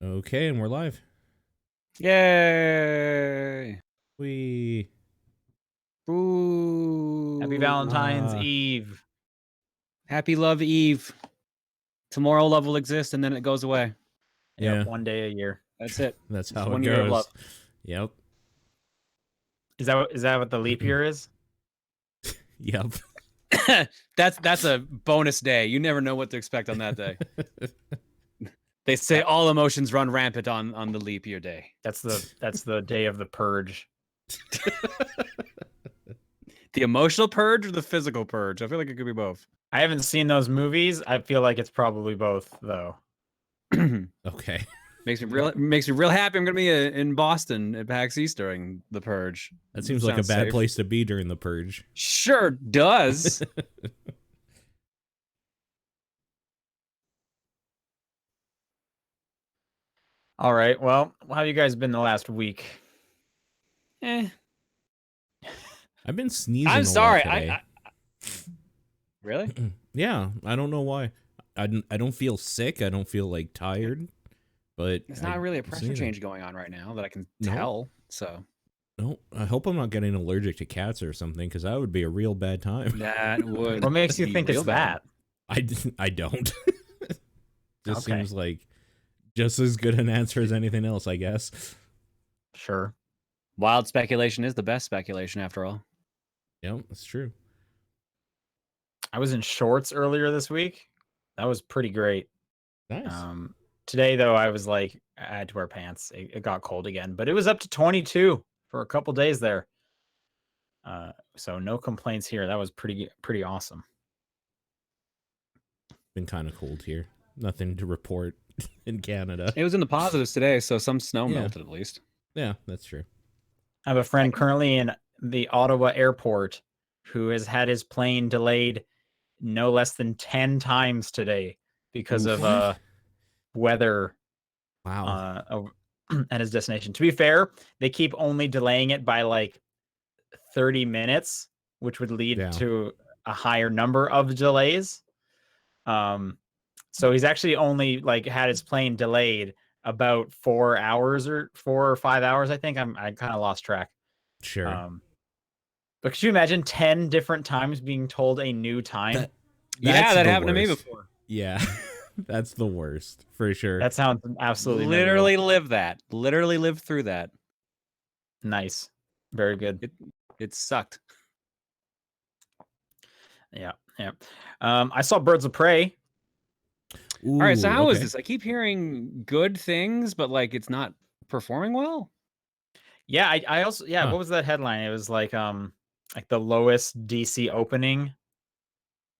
Okay, and we're live. Yay! Ooh. Happy Valentine's Eve. Happy Love Eve. Tomorrow love will exist and then it goes away. Yeah. Yep, one day a year. That's it. That's It's how it 1 year of love. goes. Yep. Is that what the leap year is? Yep. That's a bonus day. You never know what to expect on that day. They say all emotions run rampant on the leap year day. That's the day of the purge. The emotional purge or the physical purge? I feel like it could be both. I haven't seen those movies. I feel like it's probably both, though. Okay. Makes me real happy. I'm gonna be in Boston at PAX East during the purge. That seems like a bad place to be during the purge. Sure does. All right. Well, how have you guys been the last week? I've been sneezing. I'm sorry. I Really? Yeah. I don't know why. I don't feel sick. I don't feel like tired. But It's not really a pressure change going on right now that I can tell. So. No, I hope I'm not getting allergic to cats or something, because that would be a real bad time. That would. What makes you think it's that? I don't. Just Okay. seems like just as good an answer as anything else, I guess. Sure. Wild speculation is the best speculation, after all. Yep, that's true. I was in shorts earlier this week. That was pretty great. Nice. Today, though, I was like, I had to wear pants. It got cold again, but it was up to 22 for a couple days there. So no complaints here. That was pretty awesome. Been kind of cold here. Nothing to report in Canada. It was in the positives today, so some snow melted at least. Yeah, that's true. I have a friend currently in the Ottawa airport who has had his plane delayed no less than 10 times today because of weather. Wow. At his destination. To be fair, they keep only delaying it by like 30 minutes, which would lead to a higher number of delays. So he's actually only like had his plane delayed about 4 hours or 4 or 5 hours. I think I kind of lost track. Sure. But could you imagine 10 different times being told a new time? That happened to me before. Yeah. That's the worst, for sure. That sounds absolutely literally miserable. live that. Literally lived through that. Nice. Very good. It sucked. Yeah. I saw Birds of Prey. All right, so how is this? I keep hearing good things, but like it's not performing well. Yeah, I also what was that headline? It was like the lowest DC opening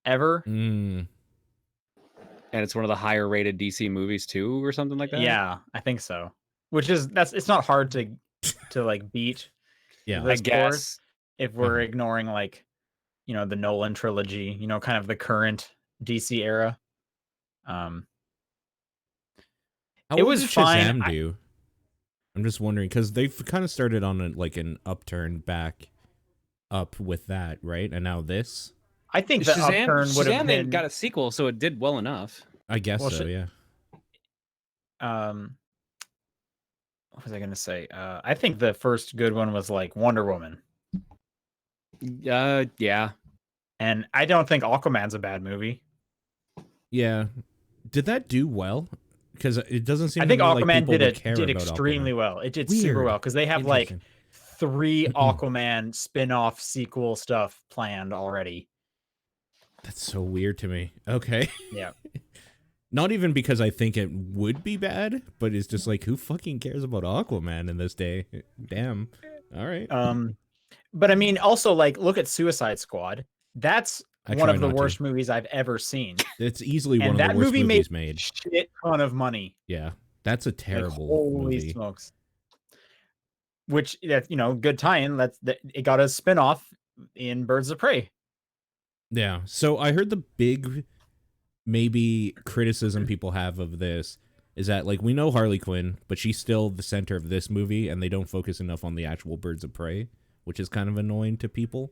ever. And it's one of the higher rated DC movies too, or something like that. Yeah, I think so. Which is it's not hard to like beat. Yeah, I guess if we're ignoring like the Nolan trilogy, kind of the current DC era. It was fine. Shazam do? I'm just wondering because they've kind of started on an upturn back up with that, right? And now this. I think the upturn would have been... got a sequel, so it did well enough. I guess so, yeah. What was I going to say? I think the first good one was like Wonder Woman. Yeah. And I don't think Aquaman's a bad movie. Yeah. Did that do well? Because it doesn't seem. I think Aquaman did extremely well. It did super well because they have like 3 Aquaman spin-off sequel stuff planned already. That's so weird to me. Okay. Yeah. Not even because I think it would be bad, but it's just like, who fucking cares about Aquaman in this day? Damn. All right. But I mean, also like, look at Suicide Squad. That's one of the worst movies I've ever seen. It's easily one of the worst movies made. Shit ton of money. Yeah, that's a terrible holy movie. Smokes. Which good tie-in. It got a spin-off in Birds of Prey. Yeah. So I heard the big maybe criticism people have of this is that like we know Harley Quinn, but she's still the center of this movie, and they don't focus enough on the actual Birds of Prey, which is kind of annoying to people.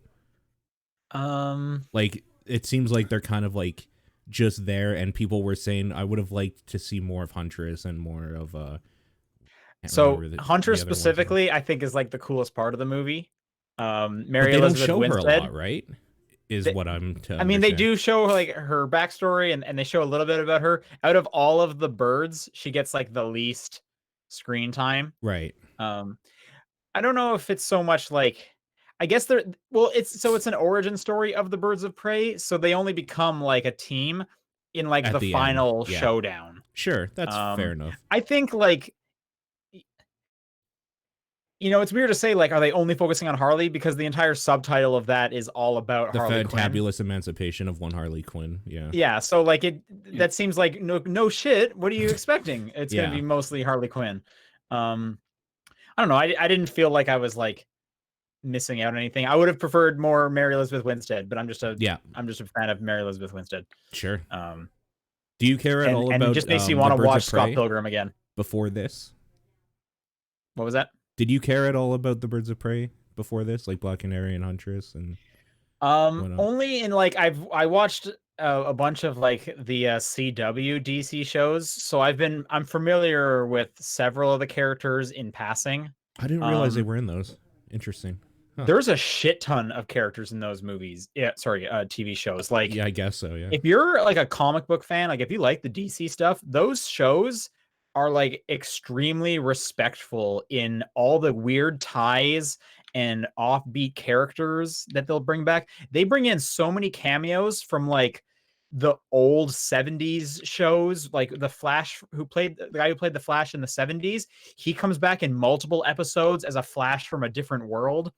Like it seems like they're kind of like just there, and people were saying I would have liked to see more of Huntress and more of So the Huntress other one. specifically, I think is like the coolest part of the movie. Mary But they Elizabeth don't show Winstead, her a lot, right? Is They- what I'm to I mean, they understand. do show like her backstory, and they show a little bit about her. Out of all of the birds, she gets like the least screen time. Right. I don't know if it's so much like, I guess they're, well, it's an origin story of the Birds of Prey, so they only become like a team in like At the the end, final yeah. showdown. Sure, that's fair enough. I think like, it's weird to say like, are they only focusing on Harley, because the entire subtitle of that is all about The Harley Quinn. fantabulous emancipation of one Harley Quinn. Yeah. Yeah, so like that seems like no shit. What are you expecting? It's Yeah. gonna be mostly Harley Quinn. I don't know. I didn't feel like I was like missing out on anything. I would have preferred more Mary Elizabeth Winstead, but I'm just a fan of Mary Elizabeth Winstead. Sure. Do you care at all and about it just makes you the want to Birds of watch Scott Prey Pilgrim again. before this? What was that? Did you care at all about the Birds of Prey before this, like Black Canary and Huntress and whatnot? Only in like I watched a bunch of like the CW DC shows, so I'm familiar with several of the characters in passing. I didn't realize they were in those. Interesting. Huh. There's a shit ton of characters in those movies. Yeah, sorry, TV shows. Like, yeah, I guess so. Yeah. If you're like a comic book fan, like if you like the DC stuff, those shows are like extremely respectful in all the weird ties and offbeat characters that they'll bring back. They bring in so many cameos from like the old 70s shows, like the Flash, the guy who played the Flash in the 70s. He comes back in multiple episodes as a Flash from a different world.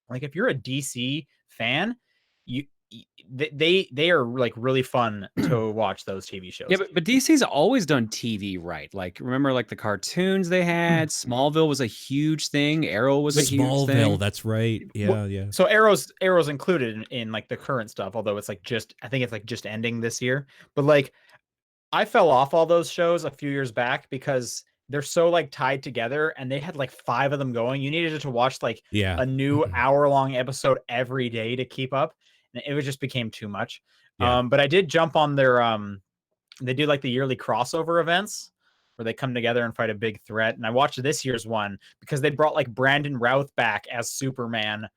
Like if you're a DC fan, they are like really fun to watch those TV shows. Yeah, but DC's always done TV right. Like remember like the cartoons they had. Smallville was a huge thing. Arrow was a huge thing. Smallville, that's right. Yeah, Well, yeah. So Arrow's included in like the current stuff, although it's like I think it's like just ending this year. But like I fell off all those shows a few years back because they're so like tied together, and they had like 5 of them going. You needed to watch like a new hour-long episode every day to keep up. And it just became too much. Yeah. But I did jump on their they do like the yearly crossover events where they come together and fight a big threat. And I watched this year's one because they brought like Brandon Routh back as Superman,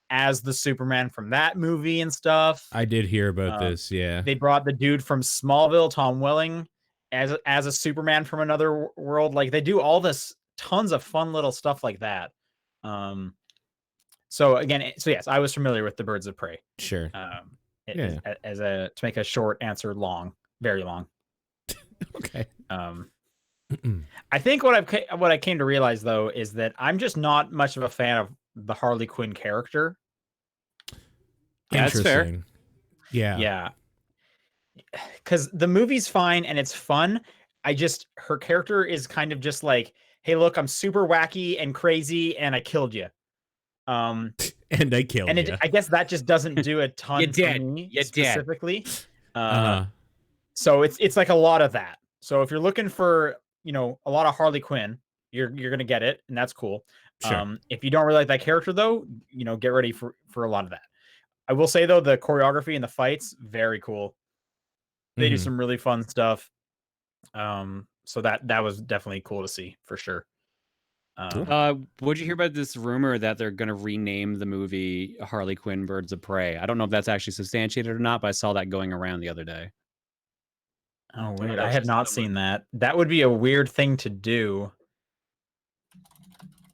as the Superman from that movie and stuff. I did hear about this. Yeah. They brought the dude from Smallville, Tom Welling, as a Superman from another world. Like they do all this tons of fun little stuff like that. So yes, I was familiar with the Birds of Prey. Sure. To make a short answer long, very long. Okay. I think what I came to realize though is that I'm just not much of a fan of the Harley Quinn character. Yeah, that's fair. Yeah. Yeah. Because the movie's fine and it's fun. Her character is kind of just like, hey, look, I'm super wacky and crazy and I killed you. And I killed you. I guess that just doesn't do a ton for me specifically. So it's like a lot of that. So if you're looking for, a lot of Harley Quinn, you're gonna get it, and that's cool. Sure. If you don't really like that character though, get ready for a lot of that. I will say though, the choreography and the fights, very cool. They do some really fun stuff. So that was definitely cool to see for sure. What'd you hear about this rumor that they're going to rename the movie Harley Quinn Birds of Prey? I don't know if that's actually substantiated or not, but I saw that going around the other day. Oh, wait, I had not seen that. That would be a weird thing to do.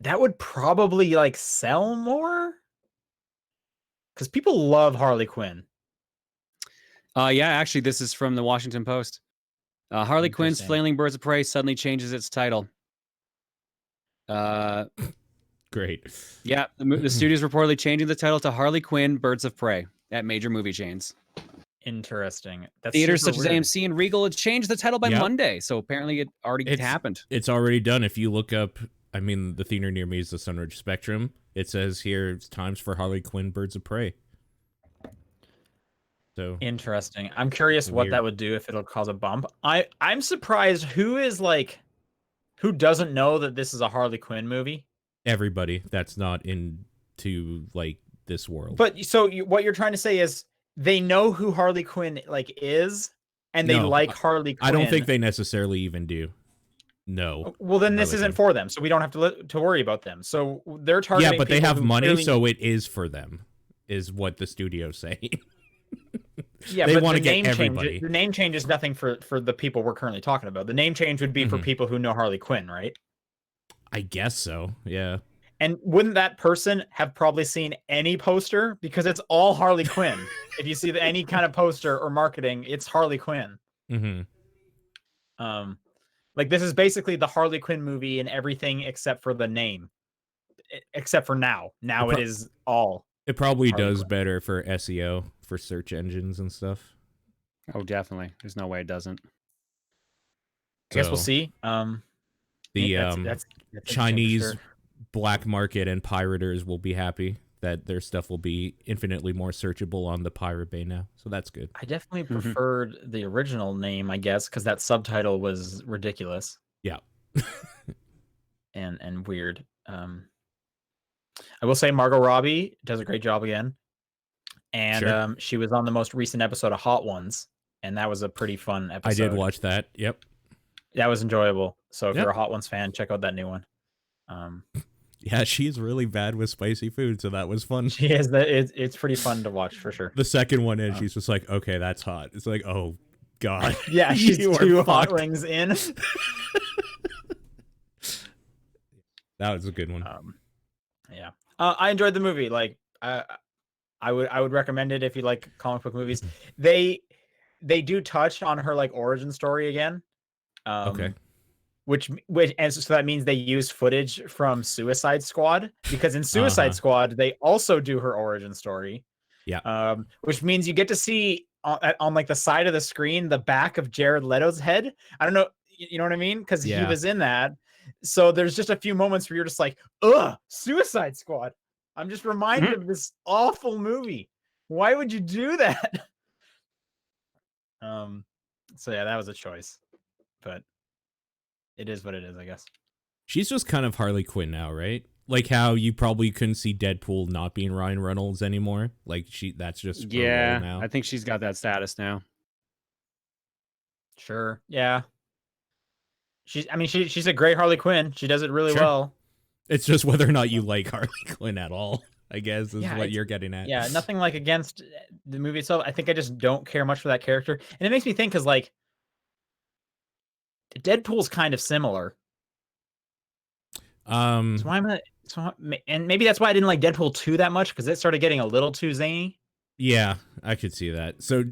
That would probably like sell more because people love Harley Quinn. Yeah, actually, this is from the Washington Post. Harley Quinn's Flailing Birds of Prey suddenly changes its title. Great. Yeah, the studio's reportedly changing the title to Harley Quinn Birds of Prey at major movie chains. Interesting. Theaters such as AMC and Regal had changed the title by Monday, so apparently it already happened. It's already done. If you look up, the theater near me is the Sunridge Spectrum. It says here it's times for Harley Quinn Birds of Prey. So interesting. I'm curious what that would do if it'll cause a bump. I'm surprised who doesn't know that this is a Harley Quinn movie. Everybody that's not into like this world. But so what you're trying to say is they know who Harley Quinn like is, and they No, like Harley Quinn. I don't think they necessarily even do. No. Well, then this Harley isn't Quinn. for them, so we don't have to worry about them. So they're targeting. Yeah, but they people have who money, clearly- so it is for them, is what the studio's saying. Yeah, they but want the to get name everybody. change. The name change is nothing for the people we're currently talking about. The name change would be for people who know Harley Quinn, right? I guess so. Yeah. And wouldn't that person have probably seen any poster? Because it's all Harley Quinn. If you see any kind of poster or marketing, it's Harley Quinn. Like this is basically the Harley Quinn movie in everything except for the name. Except for now. Now it is all. It probably Harley does Quinn. better for SEO, for search engines and stuff. Oh, definitely. There's no way it doesn't. I guess we'll So, see. The Chinese black market and pirators will be happy that their stuff will be infinitely more searchable on the Pirate Bay now. So that's good. I definitely preferred the original name, I guess, because that subtitle was ridiculous. Yeah. and weird. I will say Margot Robbie does a great job again. And she was on the most recent episode of Hot Ones, and that was a pretty fun episode. I did watch that. Yep. That was enjoyable. So if you're a Hot Ones fan, check out that new one. Yeah, she's really bad with spicy food, so that was fun. She is. It's pretty fun to watch for sure. The second one in, she's just like, okay, that's hot. It's like, oh god. Yeah, she's You are 2 hot fucked. wings in. That was a good one. Yeah. I enjoyed the movie. Like I would recommend it if you like comic book movies. They do touch on her like origin story again. Okay. Which and so that means they use footage from Suicide Squad, because in Suicide Squad they also do her origin story. Yeah. Which means you get to see on like the side of the screen the back of Jared Leto's head. I don't know, you know what I mean? Because he was in that. So there's just a few moments where you're just like, ugh, Suicide Squad. I'm just reminded of this awful movie. Why would you do that? So yeah, that was a choice, but it is what it is, I guess. She's just kind of Harley Quinn now, right? Like how you probably couldn't see Deadpool not being Ryan Reynolds anymore. Like that's just her role now. I think she's got that status now. Sure. Yeah. She's a great Harley Quinn. She does it really well. It's just whether or not you like Harley Quinn at all, I guess, is what you're getting at. Yeah, nothing like against the movie itself. I think I just don't care much for that character. And it makes me think, because like Deadpool's kind of similar. And maybe that's why I didn't like Deadpool 2 that much, because it started getting a little too zany. Yeah, I could see that. So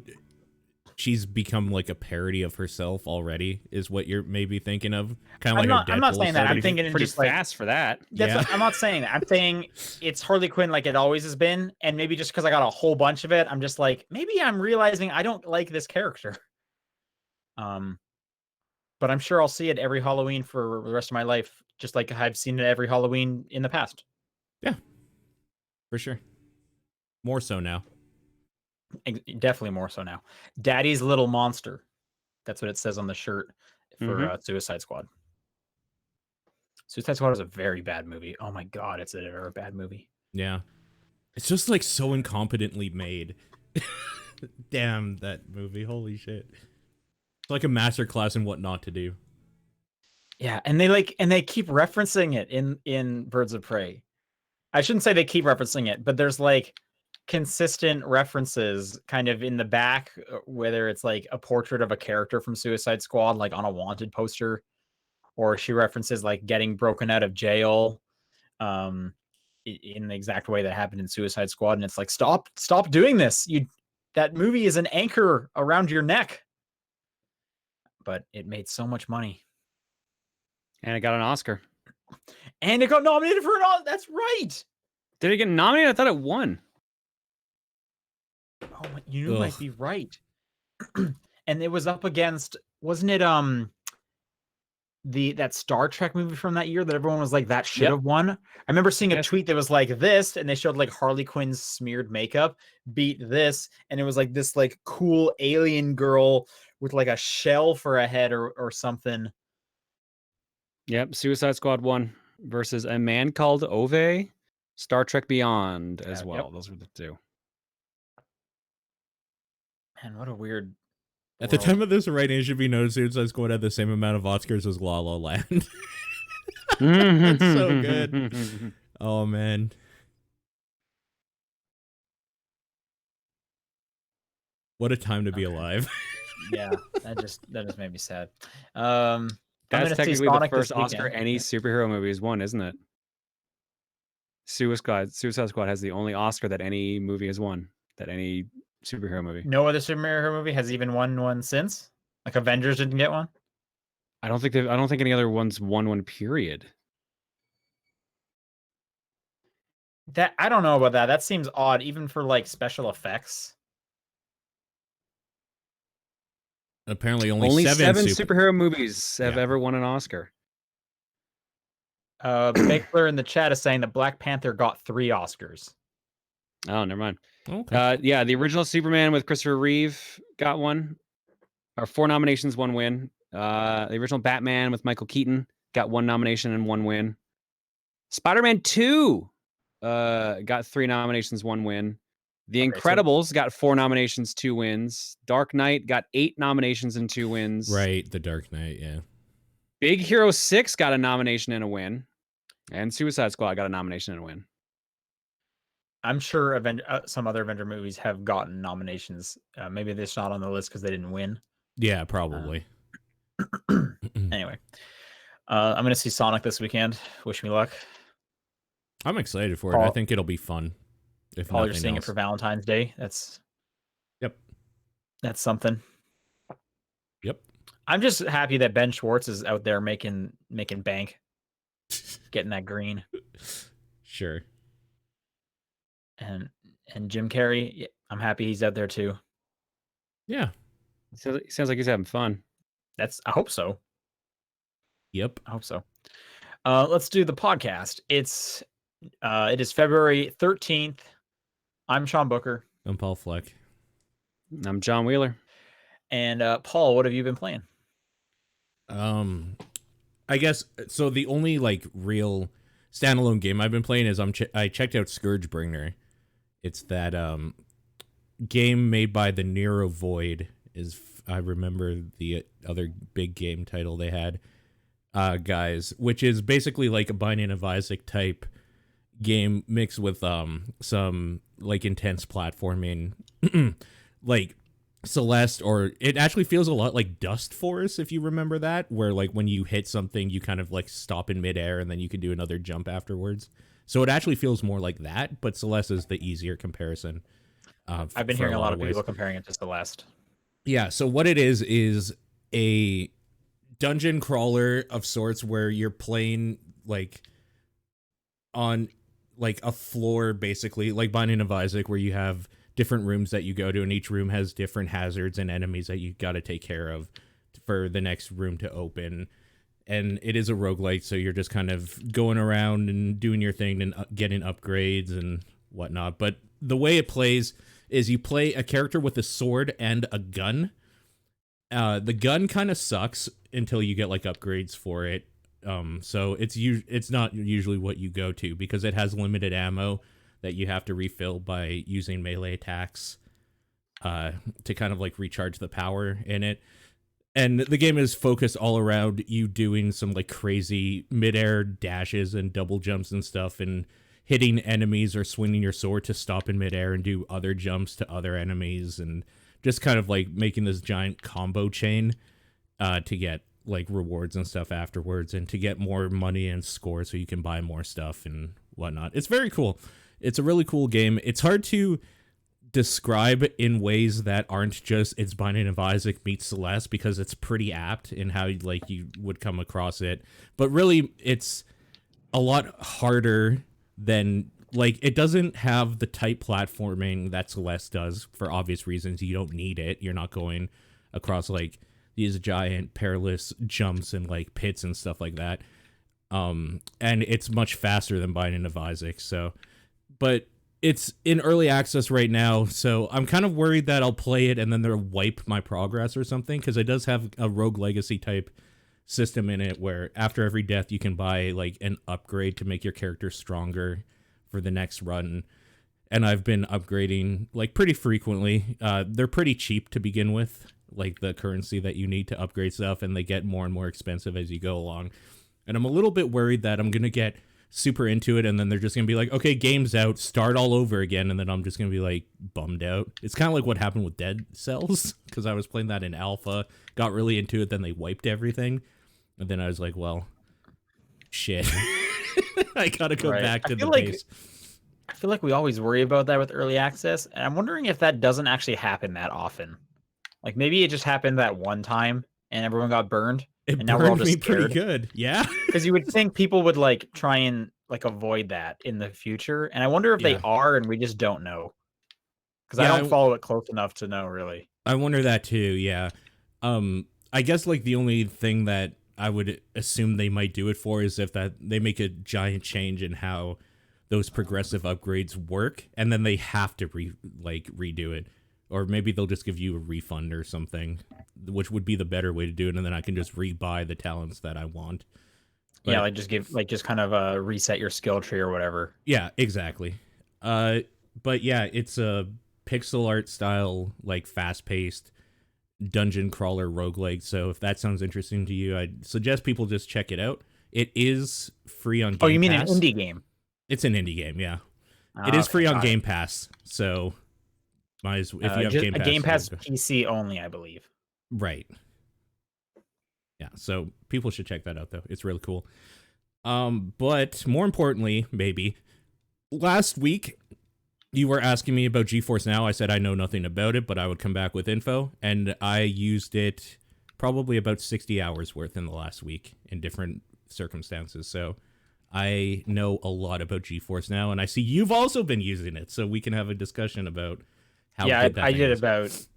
she's become like a parody of herself already, is what you're maybe thinking of. Kind of like I'm not saying that. I'm thinking pretty just fast for that. I'm not saying that. I'm saying it's Harley Quinn like it always has been, and maybe just because I got a whole bunch of it, I'm just like, maybe I'm realizing I don't like this character. But I'm sure I'll see it every Halloween for the rest of my life, just like I've seen it every Halloween in the past. Yeah, for sure. More so now. Definitely more so now. Daddy's Little Monster. That's what it says on the shirt for Suicide Squad. Suicide Squad is a very bad movie. Oh my god, it's a bad movie. Yeah. It's just like so incompetently made. Damn, that movie. Holy shit. It's like a masterclass in what not to do. Yeah, and they keep referencing it in Birds of Prey. I shouldn't say they keep referencing it, but there's like consistent references kind of in the back, whether it's like a portrait of a character from Suicide Squad, like on a wanted poster, or she references like getting broken out of jail in the exact way that happened in Suicide Squad. And it's like, stop doing this. That movie is an anchor around your neck. But it made so much money. And it got an Oscar. And it got nominated for an Oscar. That's right. Did it get nominated? I thought it won. Oh, you might be right. And it was up against, wasn't it that Star Trek movie from that year that everyone was like, that should have won? I remember seeing a tweet that was like this, and they showed like Harley Quinn's smeared makeup beat this, and it was like this like cool alien girl with like a shell for a head or something. Yep, Suicide Squad 1 versus A Man Called Ove, Star Trek Beyond as well. Those were the two. Man, what a weird At the time of this writing, it should be noted Suicide Squad had the same amount of Oscars as La La Land. That's so good. Oh, man. What a time to be alive. Yeah, that just made me sad. That's technically the first Oscar any superhero movie has won, isn't it? Suicide Squad has the only Oscar that any movie has won, that any superhero movie. No other superhero movie has even won one since? Like Avengers didn't get one? I don't think any other ones won one, period. That I don't know about that. That seems odd, even for like special effects. Apparently only seven superhero movies have ever won an Oscar. Baker in the chat is saying that Black Panther got 3 Oscars. Oh, never mind. Okay. Yeah, the original Superman with Christopher Reeve got one, or 4 nominations, 1 win. The original Batman with Michael Keaton got 1 nomination and 1 win. Spider-Man 2 got 3 nominations, 1 win. The Incredibles got 4 nominations, 2 wins. Dark Knight got 8 nominations and 2 wins. Right, The Dark Knight, yeah. Big Hero 6 got a nomination and a win. And Suicide Squad got a nomination and a win. I'm sure some other Avenger movies have gotten nominations. Maybe they're not on the list because they didn't win. Yeah, probably. Anyway, I'm going to see Sonic this weekend. Wish me luck. I'm excited for it. I think it'll be fun. If Paul, you're seeing it for Valentine's Day. That's something. Yep. I'm just happy that Ben Schwartz is out there making bank, getting that green. Sure. And Jim Carrey, I'm happy he's out there too. Yeah. Sounds like he's having fun. I hope so. Yep. I hope so. Let's do the podcast. It is February 13th. I'm Sean Booker. I'm Paul Fleck. I'm John Wheeler. And Paul, what have you been playing? I guess so. The only like real standalone game I've been playing is I checked out Scourgebringer. It's that game made by the Nero Void. I remember the other big game title they had, guys, which is basically like a Binding of Isaac type game mixed with some like intense platforming, like Celeste, or it actually feels a lot like Dust Force, if you remember that, where like when you hit something you kind of like stop in midair and then you can do another jump afterwards. So it actually feels more like that, but Celeste is the easier comparison. I've been hearing a lot of people comparing it to Celeste. Yeah, so what it is a dungeon crawler of sorts where you're playing like on like a floor, basically like Binding of Isaac, where you have different rooms that you go to, and each room has different hazards and enemies that you got to take care of for the next room to open. And it is a roguelite, so you're just kind of going around and doing your thing and getting upgrades and whatnot. But the way it plays is you play a character with a sword and a gun. The gun kind of sucks until you get like upgrades for it. So it's not usually what you go to because it has limited ammo that you have to refill by using melee attacks to kind of like recharge the power in it. And the game is focused all around you doing some like crazy midair dashes and double jumps and stuff, and hitting enemies or swinging your sword to stop in midair and do other jumps to other enemies, and just kind of like making this giant combo chain to get like rewards and stuff afterwards, and to get more money and score so you can buy more stuff and whatnot. It's very cool. It's a really cool game. It's hard to describe in ways that aren't just it's Binding of Isaac meets Celeste, because it's pretty apt in how like you would come across it. But really, it's a lot harder than like it doesn't have the type platforming that Celeste does for obvious reasons. You don't need it. You're not going across like these giant perilous jumps and like pits and stuff like that. And it's much faster than Binding of Isaac. So, but it's in early access right now, so I'm kind of worried that I'll play it and then they'll wipe my progress or something, because it does have a Rogue Legacy type system in it where after every death you can buy like an upgrade to make your character stronger for the next run. And I've been upgrading like pretty frequently. They're pretty cheap to begin with like the currency that you need to upgrade stuff, and they get more and more expensive as you go along. And I'm a little bit worried that I'm going to get super into it, and then they're just going to be like, okay, game's out, start all over again, and then I'm just going to be like bummed out. It's kind of like what happened with Dead Cells, because I was playing that in alpha, got really into it, then they wiped everything, and then I was like, well, shit. I gotta go back to the base. I feel like we always worry about that with early access, and I'm wondering if that doesn't actually happen that often. Like maybe it just happened that one time and everyone got burned. And now we're all just scared. Pretty good, yeah. Because you would think people would like try and like avoid that in the future, and I wonder if they are, and we just don't know. Because I don't follow it close enough to know, really. I wonder that too. Yeah. I guess like the only thing that I would assume they might do it for is if that they make a giant change in how those progressive upgrades work, and then they have to redo it. Or maybe they'll just give you a refund or something, which would be the better way to do it, and then I can just rebuy the talents that I want. But, yeah, just kind of reset your skill tree or whatever. Yeah, exactly. But yeah, it's a pixel art style, like fast-paced dungeon crawler roguelike. So if that sounds interesting to you, I'd suggest people just check it out. It is free on Game Pass. Oh, you mean an indie game? It's an indie game, yeah. It is free on Game Pass, so if you have Game Pass. Game Pass PC only, I believe. Right. Yeah, so people should check that out, though. It's really cool. But more importantly, maybe, last week, you were asking me about GeForce Now. I said I know nothing about it, but I would come back with info, and I used it probably about 60 hours worth in the last week in different circumstances, so I know a lot about GeForce Now, and I see you've also been using it, so we can have a discussion about how good that I did is. about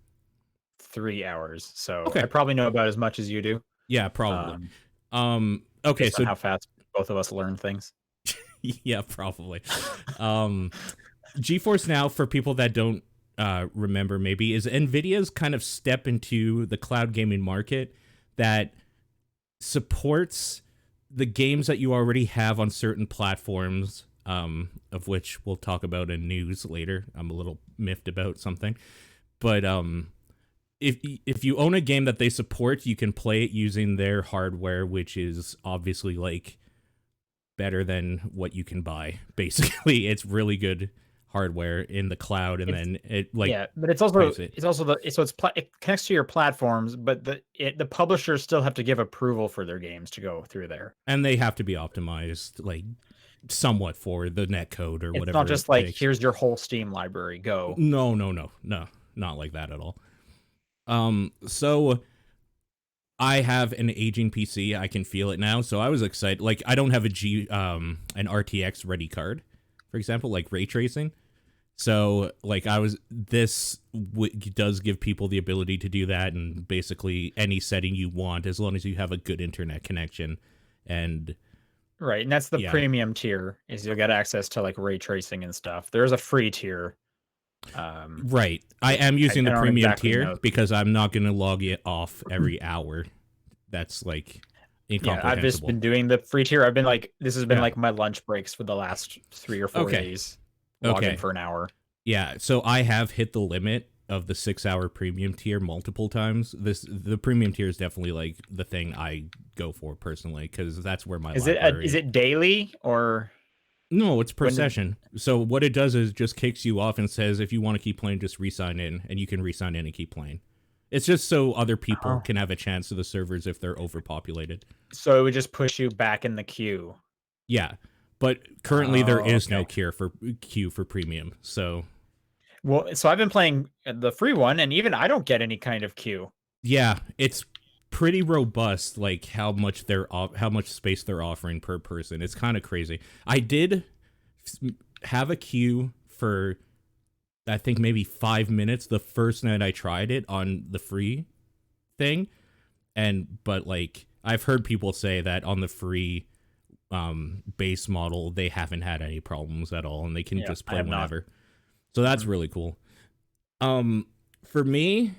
3 hours, so okay. I probably know about as much as you do. Yeah, probably. Okay, so how fast both of us learn things. Yeah, probably. GeForce Now, for people that don't remember, maybe, is NVIDIA's kind of step into the cloud gaming market that supports the games that you already have on certain platforms, of which we'll talk about in news later. I'm a little miffed about something. But if you own a game that they support, you can play it using their hardware, which is obviously like better than what you can buy. Basically, it's really good hardware in the cloud, and then it but it connects to your platforms, but the publishers still have to give approval for their games to go through there, and they have to be optimized like somewhat for the net code or whatever. It's not just like here's your whole Steam library, go. No, not like that at all. So I have an aging PC. I can feel it now, so I was excited. Like, I don't have an RTX ready card, for example, like ray tracing. So, like, this does give people the ability to do that in basically any setting you want, as long as you have a good internet connection. And right, and that's the premium tier, is you'll get access to like ray tracing and stuff. There's a free tier. Right, I am using the premium tier because I'm not going to log it off every hour. That's like incomprehensible. I've just been doing the free tier. I've been like, this has been like my lunch breaks for the last 3 or 4 days. Logging for an hour. Yeah, so I have hit the limit of the 6-hour premium tier multiple times. The premium tier is definitely like the thing I go for personally, because that's where my is it daily or no? It's per session. So what it does is just kicks you off and says if you want to keep playing, just re-sign in, and you can re-sign in and keep playing. It's just so other people can have a chance to the servers if they're overpopulated. So it would just push you back in the queue. Yeah. But currently there is no queue for premium. So I've been playing the free one, and even I don't get any kind of queue. Yeah, it's pretty robust, like how much space they're offering per person. It's kind of crazy. I did have a queue for I think maybe 5 minutes the first night I tried it on the free thing, but like I've heard people say that on the free base model they haven't had any problems at all, and they can just play whenever. So that's really cool. For me,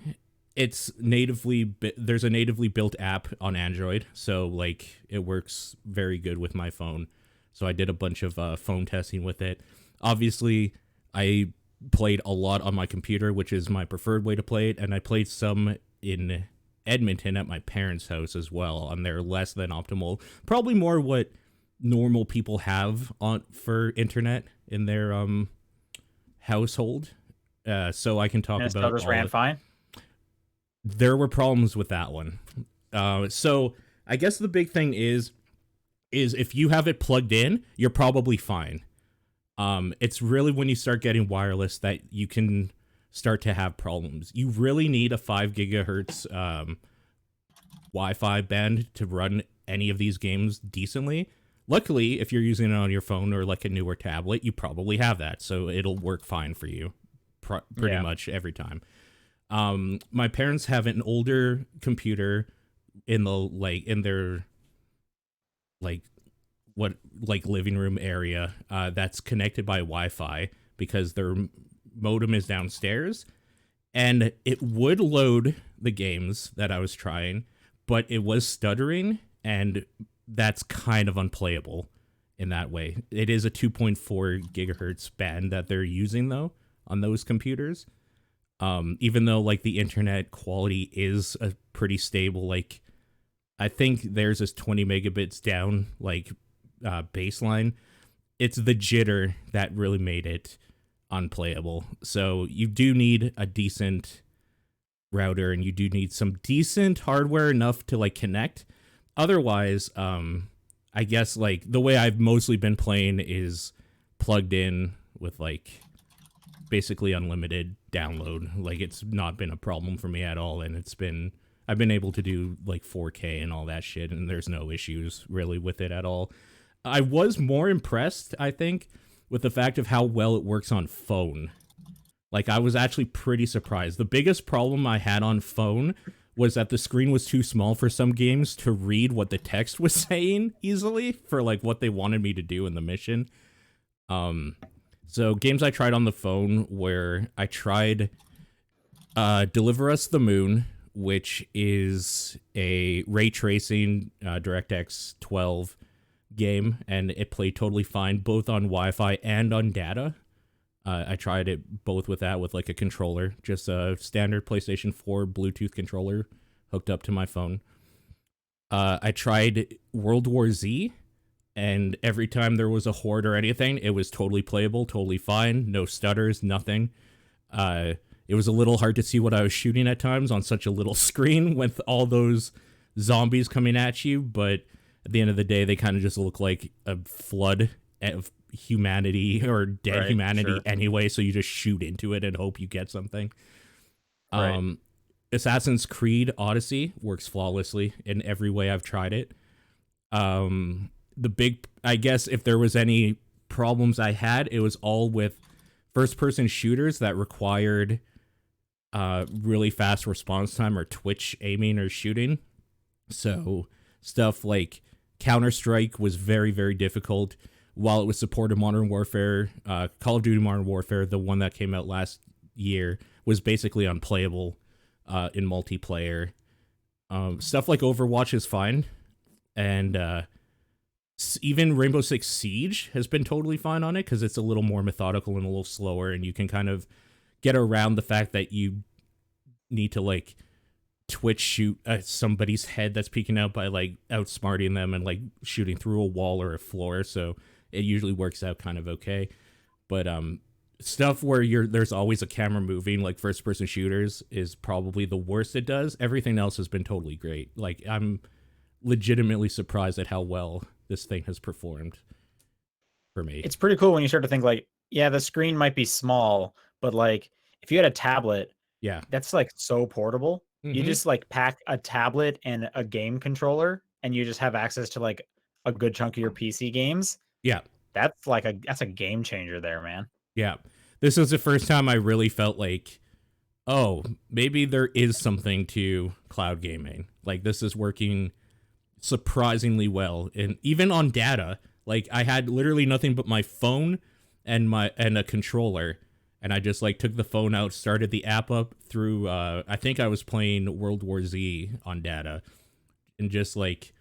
it's there's a natively built app on Android, so like it works very good with my phone. So I did a bunch of phone testing with it. Obviously, I played a lot on my computer, which is my preferred way to play it, and I played some in Edmonton at my parents' house as well, and they're less than optimal. Probably more what normal people have on for internet in their household. So I can talk And it about still just ran fine. There were problems with that one. So I guess the big thing is if you have it plugged in, you're probably fine. It's really when you start getting wireless that you can start to have problems. You really need a 5 gigahertz Wi-Fi band to run any of these games decently. Luckily, if you're using it on your phone or like a newer tablet, you probably have that, so it'll work fine for you pretty much every time. My parents have an older computer in their living room area that's connected by Wi-Fi because their modem is downstairs, and it would load the games that I was trying, but it was stuttering, and that's kind of unplayable in that way. It is a 2.4 gigahertz band that they're using though on those computers. Even though like the internet quality is a pretty stable, like I think theirs is 20 megabits down, like baseline. It's the jitter that really made it unplayable. So you do need a decent router, and you do need some decent hardware enough to like connect. Otherwise, I guess like the way I've mostly been playing is plugged in with like basically unlimited download. Like it's not been a problem for me at all, and I've been able to do like 4K and all that shit, and there's no issues really with it at all. I was more impressed, I think, with the fact of how well it works on phone. Like, I was actually pretty surprised. The biggest problem I had on phone was that the screen was too small for some games to read what the text was saying easily for, like, what they wanted me to do in the mission. So, games I tried on the phone where I tried Deliver Us the Moon, which is a ray tracing DirectX 12 game, and it played totally fine both on Wi-Fi and on data. I tried it both with that, with like a controller, just a standard PlayStation 4 Bluetooth controller hooked up to my phone. I tried World War Z, and every time there was a horde or anything, it was totally playable, totally fine, no stutters, nothing. It was a little hard to see what I was shooting at times on such a little screen with all those zombies coming at you, but at the end of the day, they kind of just look like a flood of humanity or dead humanity anyway, so you just shoot into it and hope you get something. Assassin's Creed Odyssey works flawlessly in every way I've tried it. I guess if there was any problems I had, it was all with first-person shooters that required really fast response time or twitch aiming or shooting. So stuff like Counter-Strike was very, very difficult. While it was supported Modern Warfare, Call of Duty Modern Warfare, the one that came out last year, was basically unplayable in multiplayer. Stuff like Overwatch is fine. And even Rainbow Six Siege has been totally fine on it because it's a little more methodical and a little slower, and you can kind of get around the fact that you need to like twitch shoot at somebody's head that's peeking out by like outsmarting them and like shooting through a wall or a floor. So it usually works out kind of okay. But stuff where there's always a camera moving, like first person shooters, is probably the worst it does. Everything else has been totally great. Like, I'm legitimately surprised at how well this thing has performed for me. It's pretty cool when you start to think like, yeah, the screen might be small, but like if you had a tablet, yeah, that's like so portable. Mm-hmm. You just like pack a tablet and a game controller, and you just have access to like a good chunk of your PC games. Yeah. That's a game changer there, man. Yeah. This was the first time I really felt like, oh, maybe there is something to cloud gaming. Like, this is working surprisingly well. And even on data, like, I had literally nothing but my phone and a controller. And I just like took the phone out, started the app up through, I think I was playing World War Z on data, and just like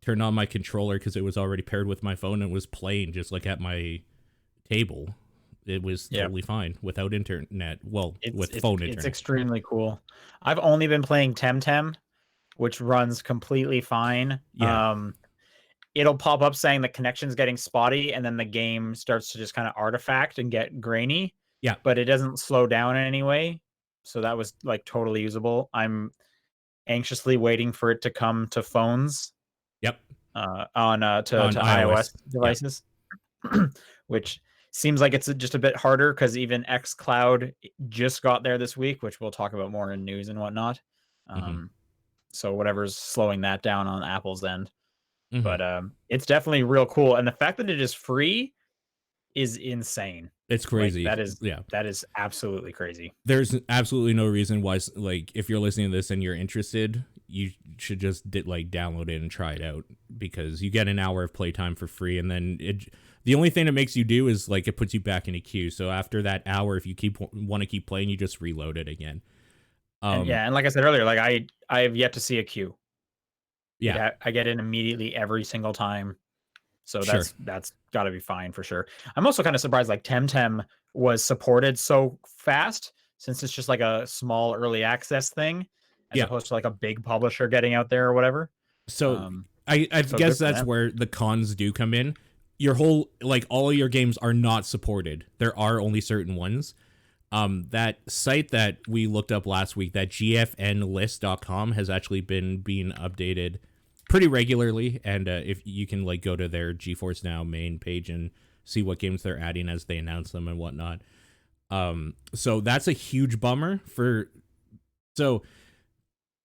turned on my controller because it was already paired with my phone and was playing just like at my table. it was totally fine without internet. Well, with phone internet. It's extremely cool. I've only been playing Temtem, which runs completely fine. Yeah. It'll pop up saying the connection's getting spotty, and then the game starts to just kind of artifact and get grainy. Yeah. But it doesn't slow down in any way. So that was like totally usable. I'm anxiously waiting for it to come to phones. Yep. To iOS devices, which seems like it's just a bit harder because even xCloud just got there this week, which we'll talk about more in news and whatnot. So whatever's slowing that down on Apple's end. But it's definitely real cool. And the fact that it is free is insane. It's crazy. Like, that is absolutely crazy. There's absolutely no reason why, like, if you're listening to this and you're interested, you should just download it and try it out, because you get an hour of playtime for free, and then the only thing it makes you do is like it puts you back in a queue. So after that hour, if you want to keep playing, you just reload it again. And like I said earlier, like I have yet to see a queue. Yeah, I get in immediately every single time. So that's got to be fine for sure. I'm also kind of surprised like Temtem was supported so fast, since it's just like a small early access thing as opposed to like a big publisher getting out there or whatever. So I guess that's where the cons do come in. Your whole, like, all of your games are not supported. There are only certain ones. That site that we looked up last week, that gfnlist.com, has actually been being updated pretty regularly, and if you can like go to their GeForce Now main page and see what games they're adding as they announce them and whatnot. So that's a huge bummer so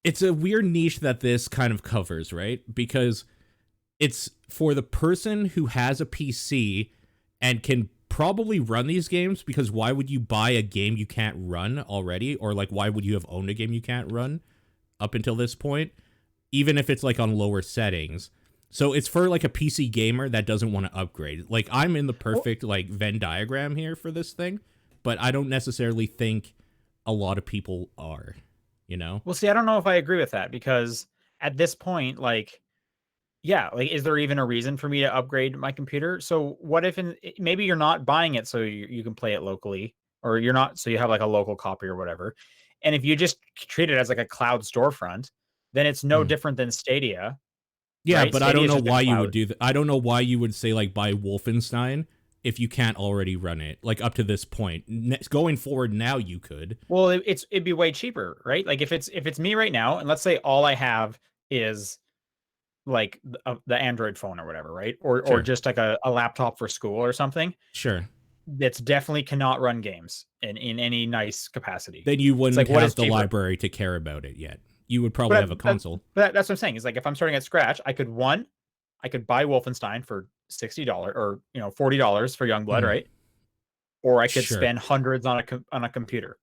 it's a weird niche that this kind of covers, right? Because it's for the person who has a PC and can probably run these games, because why would you buy a game you can't run already? Or like, why would you have owned a game you can't run up until this point, even if it's like on lower settings? So it's for like a PC gamer that doesn't want to upgrade. Like, I'm in the perfect like Venn diagram here for this thing, but I don't necessarily think a lot of people are, you know? Well, see, I don't know if I agree with that, because at this point, like, is there even a reason for me to upgrade my computer? So what if maybe you're not buying it so you can play it locally, or you're not, so you have like a local copy or whatever. And if you just treat it as like a cloud storefront, then it's no different than Stadia. Yeah, right? but Stadia I don't know why you would do that. I don't know why you would say like buy Wolfenstein if you can't already run it, like up to this point. Going forward now you could. Well, it'd be way cheaper, right? Like if it's me right now, and let's say all I have is like the Android phone or whatever, right? Or just like a laptop for school or something. Sure. That's definitely cannot run games in any nice capacity. Then you wouldn't have the library to care about it yet. You would probably have a console. But that's what I'm saying. Is like, if I'm starting at scratch, I could buy Wolfenstein for $60 or $40 for Youngblood, right? Or I could spend hundreds on a computer.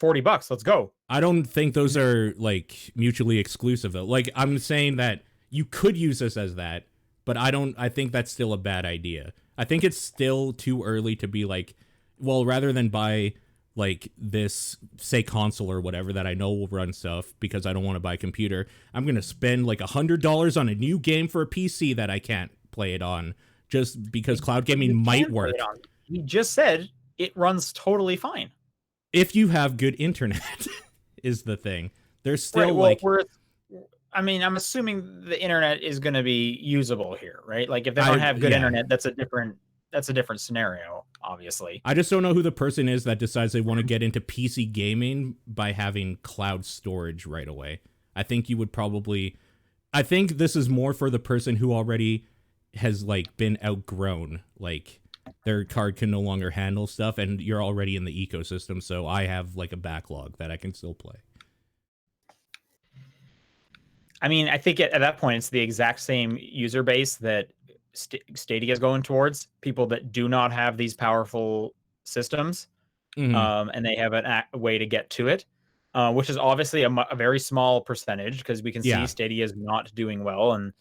$40, let's go. I don't think those are like mutually exclusive though. Like, I'm saying that you could use this as that, but I think that's still a bad idea. I think it's still too early to be like, well, rather than buy like this, say, console or whatever that I know will run stuff because I don't want to buy a computer, I'm going to spend like $100 on a new game for a PC that I can't play it on just because cloud gaming might work. You just said it runs totally fine. If you have good internet is the thing. There's still I'm assuming the internet is going to be usable here, right? Like if they don't have good internet, that's a different scenario, obviously. I just don't know who the person is that decides they want to get into PC gaming by having cloud storage right away. I think this is more for the person who already has like been outgrown, like their card can no longer handle stuff and you're already in the ecosystem. So I have like a backlog that I can still play. I mean, I think at that point, it's the exact same user base that Stadia is going towards, people that do not have these powerful systems, and they have a way to get to it, which is obviously a very small percentage, because we can see Stadia is not doing well, and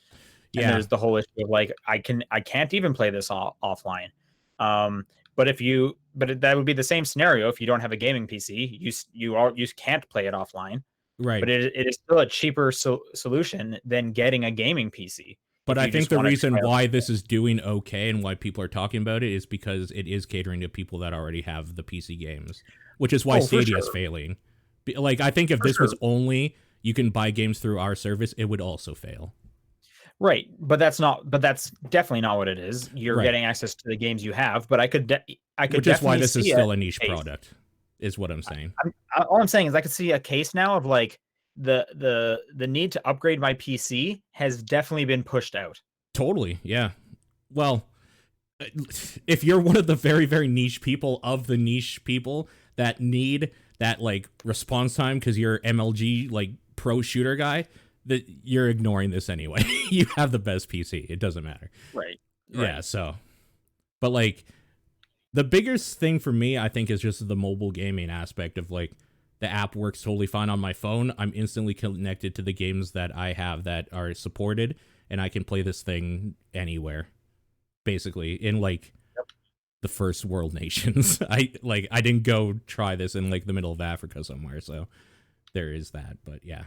there's the whole issue of like I can't even play this offline. But that would be the same scenario if you don't have a gaming PC, you can't play it offline. Right. But it is still a cheaper solution than getting a gaming PC. But if I you think just the wanna reason try out why something. this is doing okay and why people are talking about it is because it is catering to people that already have the PC games, which is why Oh, for Stadia is sure. failing. Like, I think if For this was sure. only you can buy games through our service, it would also fail. Right, but that's definitely not what it is. You're Right. getting access to the games you have, but I could Which is why definitely this is see a still a niche case. product, is what I'm saying. All I'm saying is I could see a case now of like the need to upgrade my PC has definitely been pushed out. Totally, yeah. Well, if you're one of the very, very niche people of the niche people that need that like response time because you're MLG like pro shooter guy, that you're ignoring this anyway. You have the best PC. It doesn't matter. Right. Yeah, so. But like the biggest thing for me, I think, is just the mobile gaming aspect of like the app works totally fine on my phone. I'm instantly connected to the games that I have that are supported, and I can play this thing anywhere, basically, in like the first world nations. I didn't go try this in like the middle of Africa somewhere, so there is that. But yeah.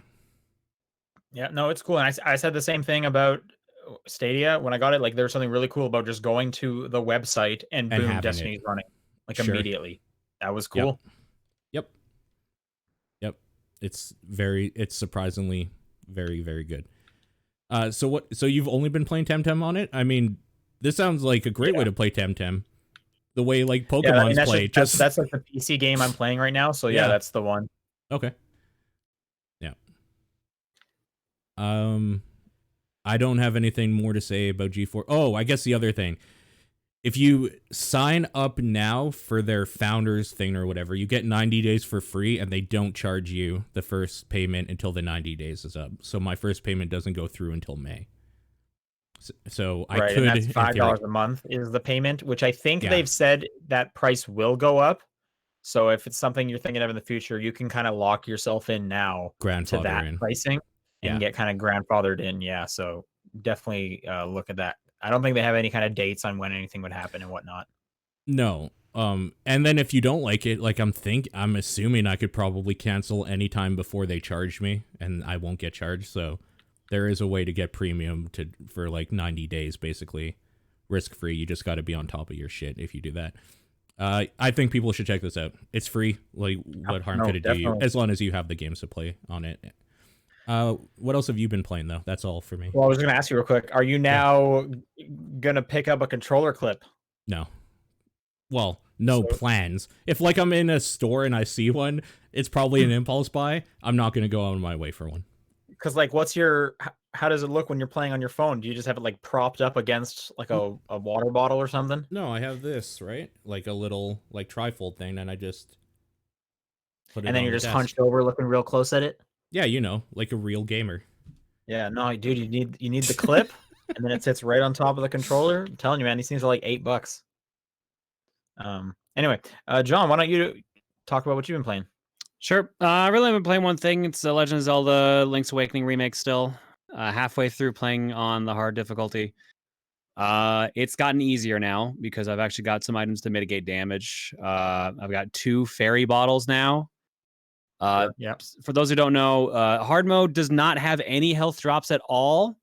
Yeah, no, it's cool. And I said the same thing about Stadia when I got it. Like, there's something really cool about just going to the website and boom, having Destiny's it. running like Sure. immediately. That was cool. Yep. It's surprisingly very, very good. So you've only been playing Temtem on it? I mean, this sounds like a great way to play Temtem. The way like Pokemon's play. That's like the PC game I'm playing right now. So yeah, that's the one. Okay. Yeah. I don't have anything more to say about GeForce. Oh, I guess the other thing. If you sign up now for their founders thing or whatever, you get 90 days for free, and they don't charge you the first payment until the 90 days is up. So my first payment doesn't go through until May. So I could. And that's $5 a month is the payment, which I think they've said that price will go up. So if it's something you're thinking of in the future, you can kind of lock yourself in now to that pricing and get kind of grandfathered in. Yeah, so definitely look at that. I don't think they have any kind of dates on when anything would happen and whatnot. No. And then if you don't like it, like I'm assuming I could probably cancel anytime before they charge me, and I won't get charged. So there is a way to get premium for like 90 days, basically risk free. You just got to be on top of your shit if you do that. I think people should check this out. It's free. Like, what harm could it do you? As long as you have the games to play on it. What else have you been playing though? That's all for me. Well, I was going to ask you real quick. Are you now going to pick up a controller clip? No. Well, no plans. If like I'm in a store and I see one, it's probably an impulse buy. I'm not going to go out of my way for one. Because like, how does it look when you're playing on your phone? Do you just have it like propped up against like a water bottle or something? No, I have this, right? Like a little like trifold thing, and I just put it and then you're just hunched over looking real close at it? Yeah, like a real gamer. Yeah, no, dude, you need the clip, and then it sits right on top of the controller. I'm telling you, man, these things are like $8. Anyway, John, why don't you talk about what you've been playing? Sure. I really haven't been playing one thing. It's the Legend of Zelda Link's Awakening remake still. Halfway through playing on the hard difficulty. It's gotten easier now because I've actually got some items to mitigate damage. I've got 2 fairy bottles now. For those who don't know, hard mode does not have any health drops at all,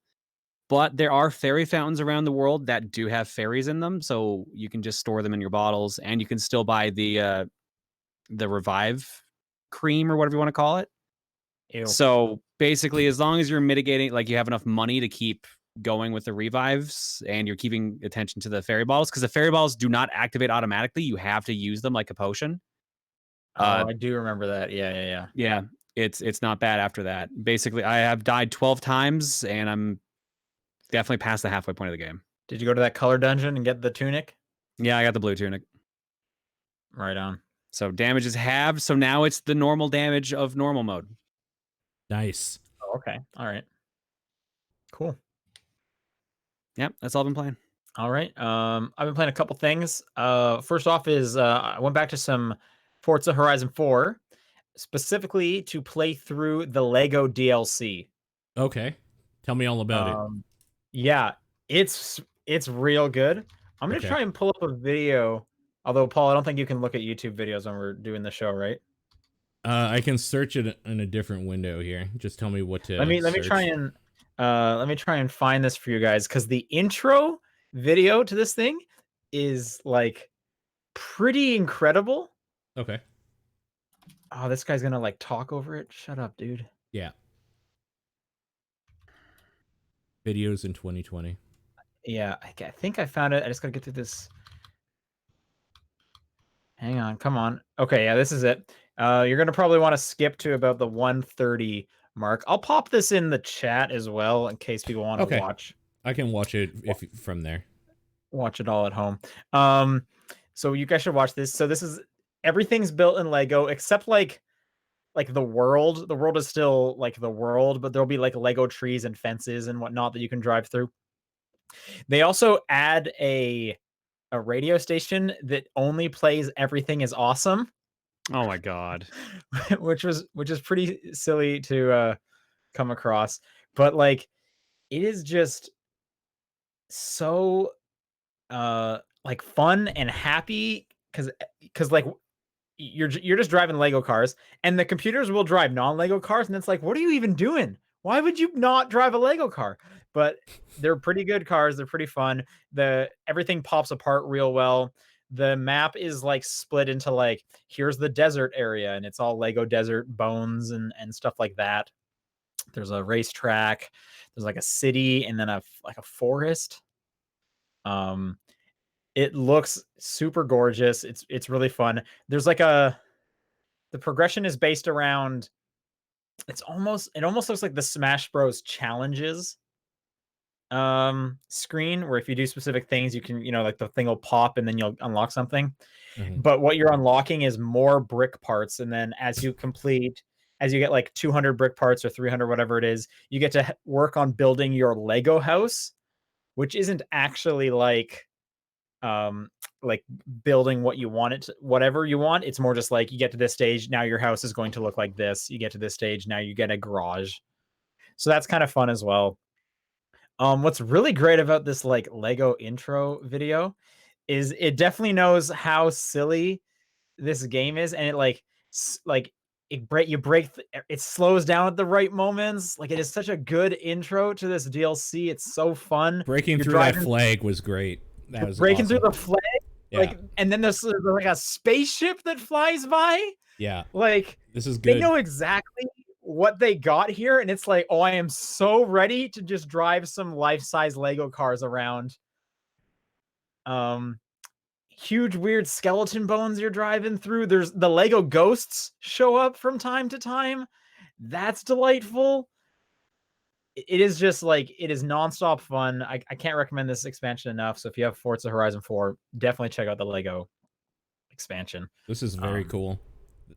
but there are fairy fountains around the world that do have fairies in them, so you can just store them in your bottles, and you can still buy the revive cream or whatever you want to call it. Ew. So basically, as long as you're mitigating, like you have enough money to keep going with the revives and you're keeping attention to the fairy bottles, because the fairy bottles do not activate automatically. You have to use them like a potion. I do remember that. Yeah. It's not bad after that. Basically, I have died 12 times and I'm definitely past the halfway point of the game. Did you go to that color dungeon and get the tunic? Yeah, I got the blue tunic. Right on. So damage is halved. So now it's the normal damage of normal mode. Nice. Oh, okay. All right. Cool. Yep, that's all I've been playing. All right. I've been playing a couple things. First off is I went back to some Forza Horizon 4, specifically to play through the Lego DLC. Okay. Tell me all about it. Yeah, it's real good. I'm going to try and pull up a video. Although, Paul, I don't think you can look at YouTube videos when we're doing the show, right? I can search it in a different window here. Just tell me what to Let me try and Let me try and find this for you guys because the intro video to this thing is like pretty incredible. Okay. Oh, this guy's gonna like talk over it. Shut up, dude. Yeah. Videos in 2020. Yeah, I think I found it. I just gotta get through this. Hang on, come on. Okay, yeah, this is it. You're gonna probably want to skip to about the 1:30 mark. I'll pop this in the chat as well in case people want to watch. I can watch it if from there. Watch it all at home. So you guys should watch this. So this is everything's built in Lego except like the world. The world is still like the world, but there'll be like Lego trees and fences and whatnot that you can drive through. They also add a radio station that only plays Everything is Awesome. Oh my god. which is pretty silly to come across. But like it is just so like fun and happy because like you're just driving Lego cars and the computers will drive non-Lego cars and it's like, what are you even doing? Why would you not drive a Lego car? But they're pretty good cars. They're pretty fun. Everything pops apart real well. The map is like split into like, here's the desert area and it's all Lego desert bones and stuff like that. There's a racetrack. There's like a city and then a forest. It looks super gorgeous. It's really fun. There's like the progression is based around it almost looks like the Smash Bros challenges screen where if you do specific things you can, like the thing will pop and then you'll unlock something. But what you're unlocking is more brick parts, and then as you get like 200 brick parts or 300 whatever it is, you get to work on building your Lego house, which isn't actually like building what you want it to, whatever you want. It's more just like you get to this stage, now your house is going to look like this. You get to this stage, now you get a garage. So that's kind of fun as well. What's really great about this like Lego intro video is it definitely knows how silly this game is, and it slows down at the right moments. Like it is such a good intro to this DLC. It's so fun. Breaking through that flag was great. That was breaking awesome. through the flag. Yeah. Like, and then there's like a spaceship that flies by. Yeah. Like this is good. They know exactly what they got here, and it's like, oh, I am so ready to just drive some life-size Lego cars around. Huge weird skeleton bones you're driving through. There's the Lego ghosts show up from time to time. That's delightful. It is just like, it is nonstop fun. I can't recommend this expansion enough. So if you have Forza Horizon 4, definitely check out the Lego expansion. This is very cool.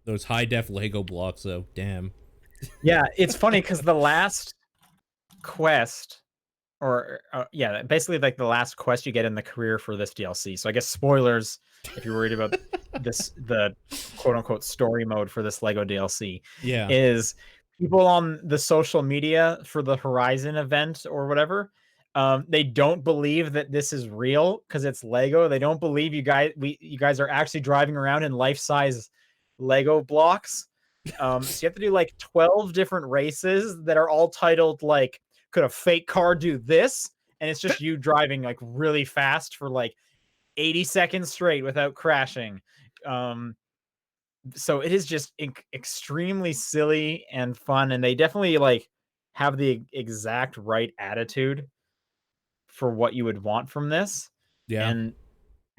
Those high def Lego blocks though, damn. Yeah, it's funny because the last quest, basically like the last quest you get in the career for this DLC. So I guess spoilers if you're worried about the quote unquote story mode for this Lego DLC. Yeah, is people on the social media for the Horizon event or whatever, they don't believe that this is real because it's Lego. They don't believe you guys are actually driving around in life-size Lego blocks. So you have to do like 12 different races that are all titled like, could a fake car do this? And it's just you driving like really fast for like 80 seconds straight without crashing. So it is just extremely silly and fun, and they definitely like have the exact right attitude for what you would want from this. Yeah. And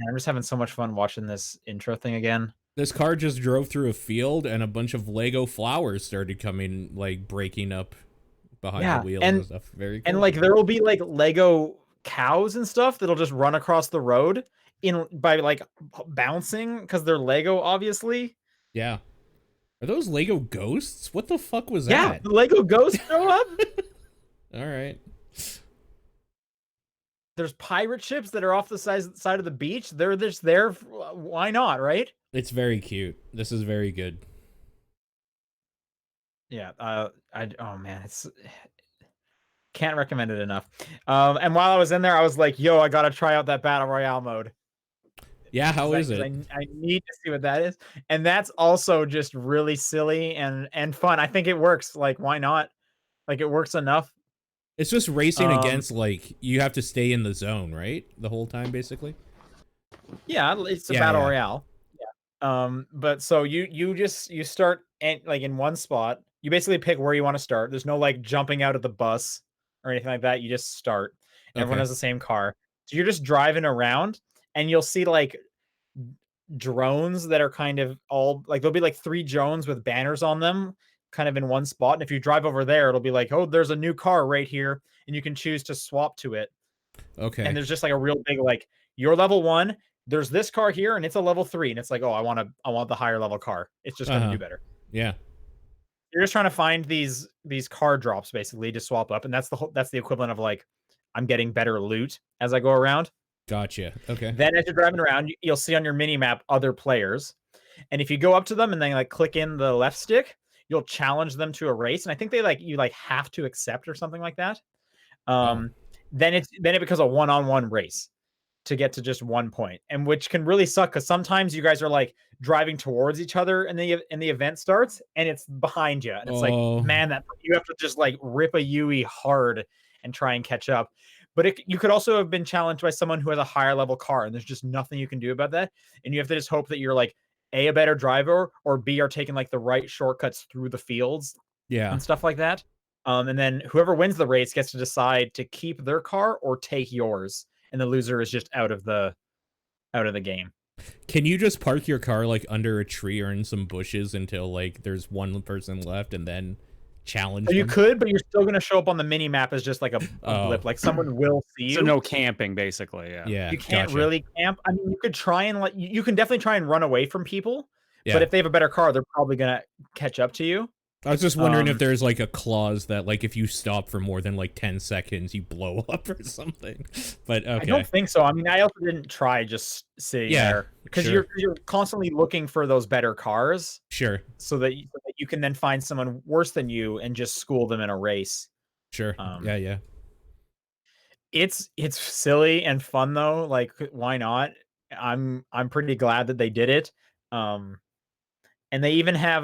I'm just having so much fun watching this intro thing again. This car just drove through a field and a bunch of Lego flowers started coming, like breaking up behind the wheels and stuff. Very cool. And like there will be like Lego cows and stuff that'll just run across the road by like bouncing because they're Lego, obviously. Yeah. Are those Lego ghosts? What the fuck was that? Yeah, the Lego ghosts show up. All right. There's pirate ships that are off the side of the beach. They're just there. Why not, right? It's very cute. This is very good. Yeah. Oh man, it's can't recommend it enough. And while I was in there, I was like, yo, I gotta try out that battle royale mode. Yeah, how is it? I need to see what that is. And that's also just really silly and fun. I think it works. Like, why not? Like, it works enough It's just racing Um, against, like, you have to stay in the zone, right? The whole time, basically? Yeah, it's a Yeah, battle yeah. royale. But so you start like in one spot. You basically pick where you want to start. There's no like jumping out of the bus or anything like that. You just start. Everyone Okay. has the same car. So you're just driving around and you'll see like drones that are kind of all like there'll be like 3 drones with banners on them kind of in one spot. And if you drive over there, it'll be like, oh, there's a new car right here, and you can choose to swap to it. And Okay. there's just like a real big like you're level 1, there's this car here and it's a level 3, and it's like, oh, I want the higher level car, it's just going to Uh-huh. do better. Yeah. You're just trying to find these car drops basically to swap up, and that's the equivalent of like I'm getting better loot as I go around. Gotcha. Okay. Then as you're driving around, you'll see on your mini map other players, and if you go up to them and then like click in the left stick, you'll challenge them to a race, and I think they like you like have to accept or something like that. Oh. um then it becomes a one-on-one race to get to just 1 point, and which can really suck because sometimes you guys are like driving towards each other and the event starts and it's behind you, and it's like, Oh. man, that you have to just like rip a Yui hard and try and catch up. But you could also have been challenged by someone who has a higher level car, and there's just nothing you can do about that, and you have to just hope that you're like a better driver, or B, are taking like the right shortcuts through the fields Yeah. and stuff like that. And then whoever wins the race gets to decide to keep their car or take yours, and the loser is just out of the game. Can you just park your car like under a tree or in some bushes until like there's one person left and then challenge So you them? could, but you're still going to show up on the mini map as just like a blip. Like someone will see you. So no camping, basically. Yeah. Yeah. You can't Gotcha. really camp. I mean, you could try and you can definitely try and run away from people. Yeah. But if they have a better car, they're probably going to catch up to you. I was just wondering if there's like a clause that like if you stop for more than like 10 seconds, you blow up or something. But okay. I don't think so. I mean, I also didn't try just sitting there because sure. you're constantly looking for those better cars. Sure. So that you can then find someone worse than you and just school them in a race. Sure. Yeah. It's silly and fun though. Like, why not? I'm pretty glad that they did it. And they even have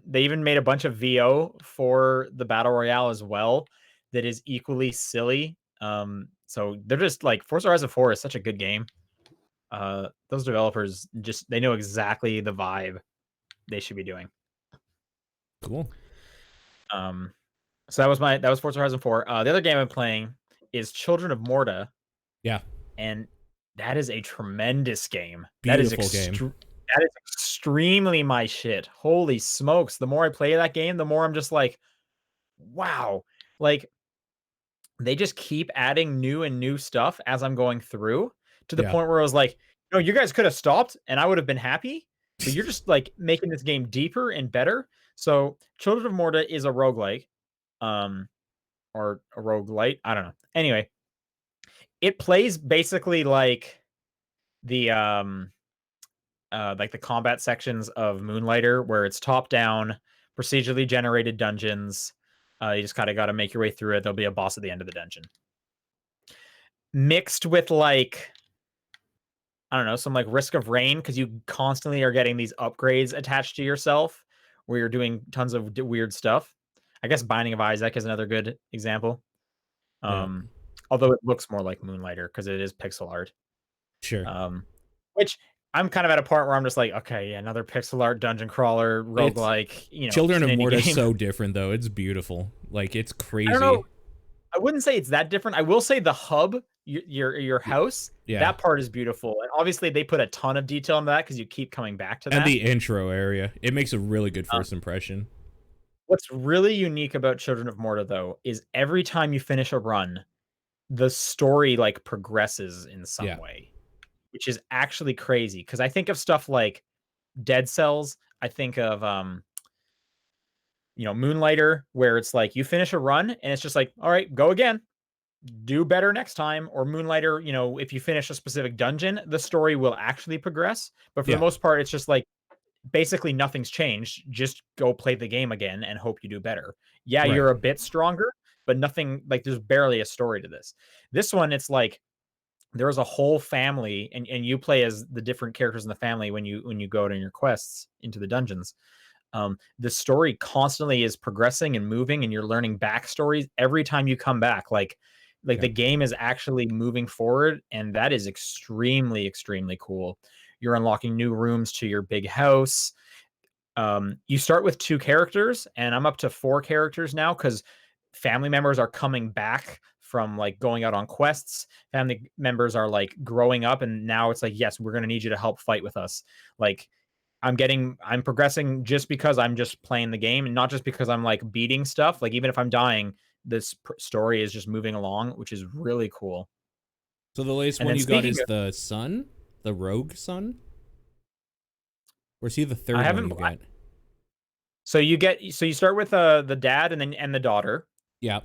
they even made a bunch of VO for the battle royale as well that is equally silly. So they're just like Forza Horizon 4 is such a good game. Those developers they know exactly the vibe they should be doing. Cool. So that was Forza Horizon 4. The other game I'm playing is Children of Morta. Yeah. And that is a tremendous game. Beautiful game. That is extremely my shit. Holy smokes. The more I play that game, the more I'm just like, wow. Like, they just keep adding new and new stuff as I'm going through to the point where I was like, no, you guys could have stopped and I would have been happy. But you're just like making this game deeper and better. So Children of Morta is a roguelike. Or a roguelite. I don't know. Anyway, it plays basically like the combat sections of Moonlighter, where it's top down, procedurally generated dungeons. You just kind of got to make your way through it. There'll be a boss at the end of the dungeon, mixed with like, I don't know, some like Risk of Rain, because you constantly are getting these upgrades attached to yourself where you're doing tons of weird stuff. I guess Binding of Isaac is another good example. Although it looks more like Moonlighter because it is pixel art. Sure. Which I'm kind of at a point where I'm just like, okay, yeah, another pixel art dungeon crawler roguelike. You know, Children of Morta is so different though. It's beautiful. Like, it's crazy. I don't know. I wouldn't say it's that different. I will say the hub, your house, that part is beautiful. And obviously they put a ton of detail into that because you keep coming back to that. And the intro area, it makes a really good first impression. What's really unique about Children of Morta though is every time you finish a run, the story like progresses in some way, which is actually crazy. Because I think of stuff like Dead Cells. I think of Moonlighter, where it's like you finish a run and it's just like, all right, go again, do better next time. Or Moonlighter, if you finish a specific dungeon, the story will actually progress. But for the most part, it's just like basically nothing's changed. Just go play the game again and hope you do better. Yeah, you're a bit stronger, but nothing, like, there's barely a story to this. This one, it's like there's a whole family, and you play as the different characters in the family when you go on your quests into the dungeons. The story constantly is progressing and moving, and you're learning backstories every time you come back. Like the game is actually moving forward, and that is extremely, extremely cool. You're unlocking new rooms to your big house. You start with 2 characters, and I'm up to 4 characters now because family members are coming back from like going out on quests. Family members are like growing up, and now it's like, yes, we're going to need you to help fight with us. Like I'm progressing just because I'm just playing the game, and not just because I'm like beating stuff. Like even if I'm dying, this story is just moving along, which is really cool. So the latest one you got is the son, the rogue son? Or is he the third one you get? So you start with the dad and the daughter. Yeah.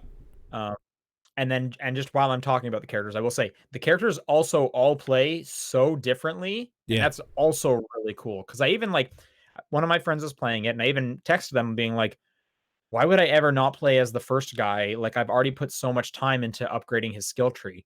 And just while I'm talking about the characters, I will say the characters also all play so differently. And that's also really cool. Because I even like one of my friends was playing it, and I even texted them being like, why would I ever not play as the first guy? Like I've already put so much time into upgrading his skill tree.